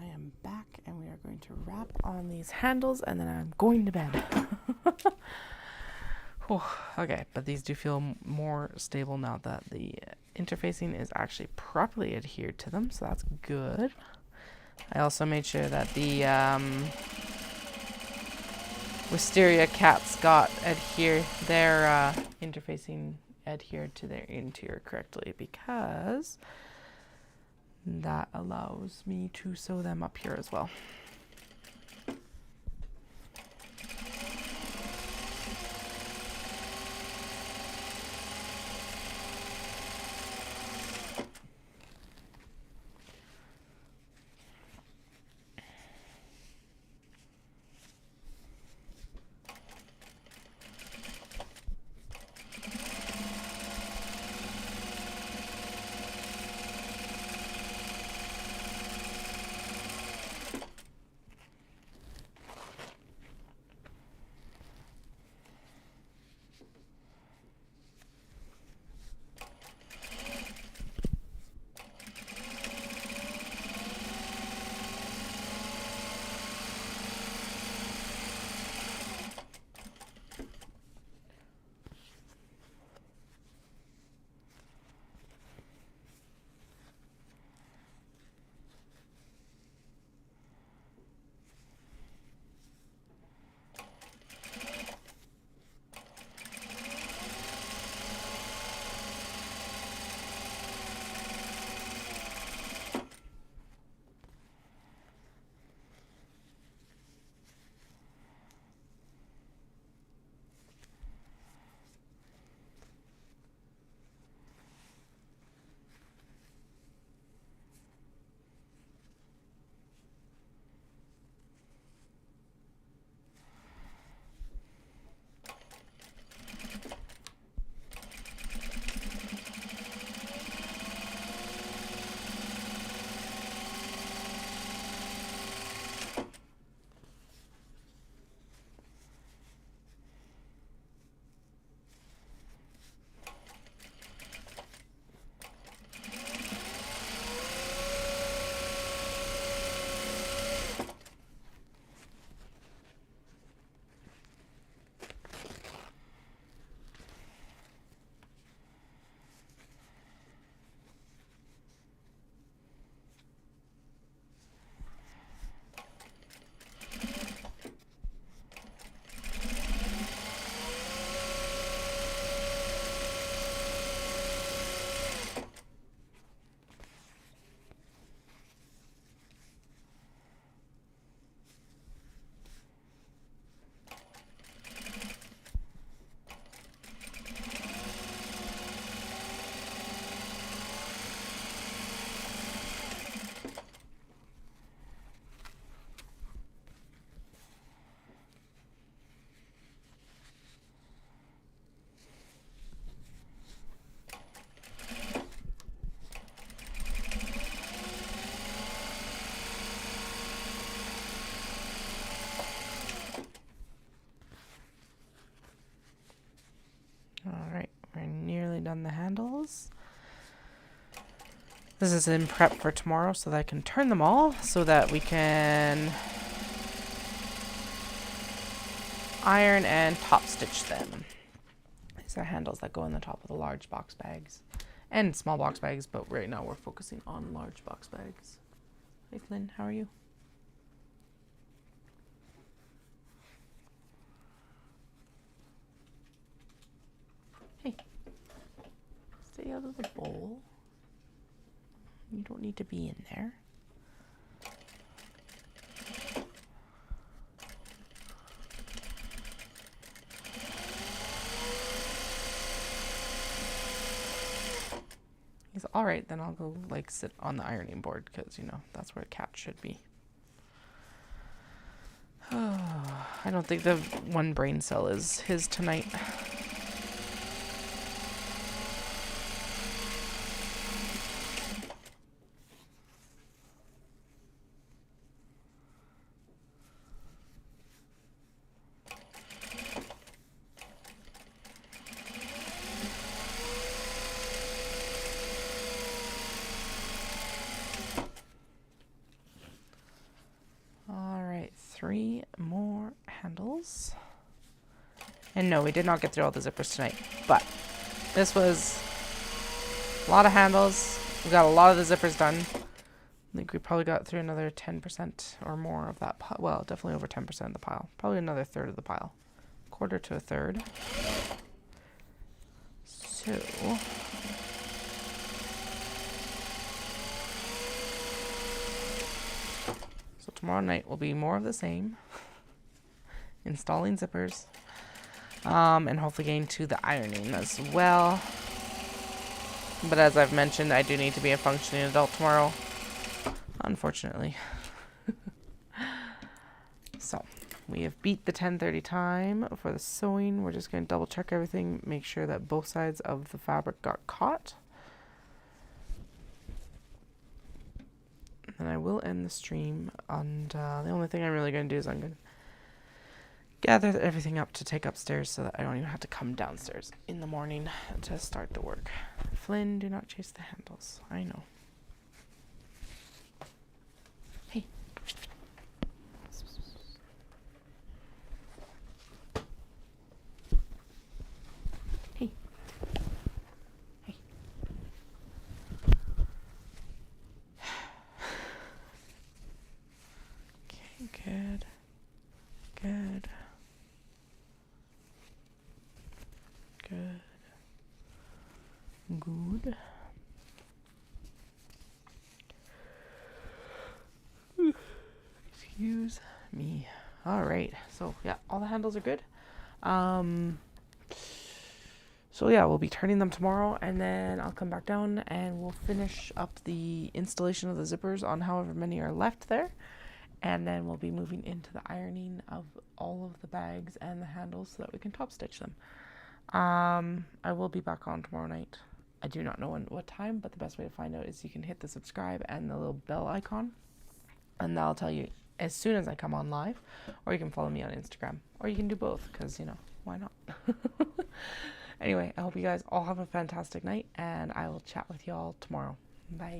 I am back and we are going to wrap on these handles and then I'm going to bed. Okay, but these do feel more stable now that the interfacing is actually properly adhered to them, so that's good. I also made sure that the wisteria caps got their interfacing adhered to their interior correctly, because that allows me to sew them up here as well. Done the handles. This is in prep for tomorrow so that I can turn them all so that we can iron and top stitch them. These are handles that go in the top of the large box bags and small box bags, but right now we're focusing on large box bags. Hey Flynn, how are you? Hey. Stay out of the bowl. You don't need to be in there. He's all right, then I'll go like sit on the ironing board because, you know, that's where a cat should be. I don't think the one brain cell is his tonight. 3 more handles. And no, we did not get through all the zippers tonight, but this was a lot of handles. We got a lot of the zippers done. I think we probably got through another 10% or more of that pile. Well, definitely over 10% of the pile. Probably another third of the pile. Quarter to a third. So tomorrow night will be more of the same. Installing zippers. And hopefully getting to the ironing as well. But as I've mentioned, I do need to be a functioning adult tomorrow. Unfortunately. So, we have beat the 10:30 time for the sewing. We're just going to double check everything, make sure that both sides of the fabric got caught. And I will end the stream. And the only thing I'm really going to do is I'm going to gather everything up to take upstairs so that I don't even have to come downstairs in the morning to start the work. Flynn, do not chase the handles. I know. Hey. Hey. Hey. Okay, good. Good. Good. Good. Excuse me. All right. So yeah, all the handles are good. So yeah, we'll be turning them tomorrow, and then I'll come back down and we'll finish up the installation of the zippers on however many are left there. And then we'll be moving into the ironing of all of the bags and the handles so that we can top stitch them. I will be back on tomorrow night. I do not know what time, but the best way to find out is you can hit the subscribe and the little bell icon, and that'll tell you as soon as I come on live, or you can follow me on Instagram, or you can do both, because, you know, why not? Anyway, I hope you guys all have a fantastic night, and I will chat with you all tomorrow. Bye.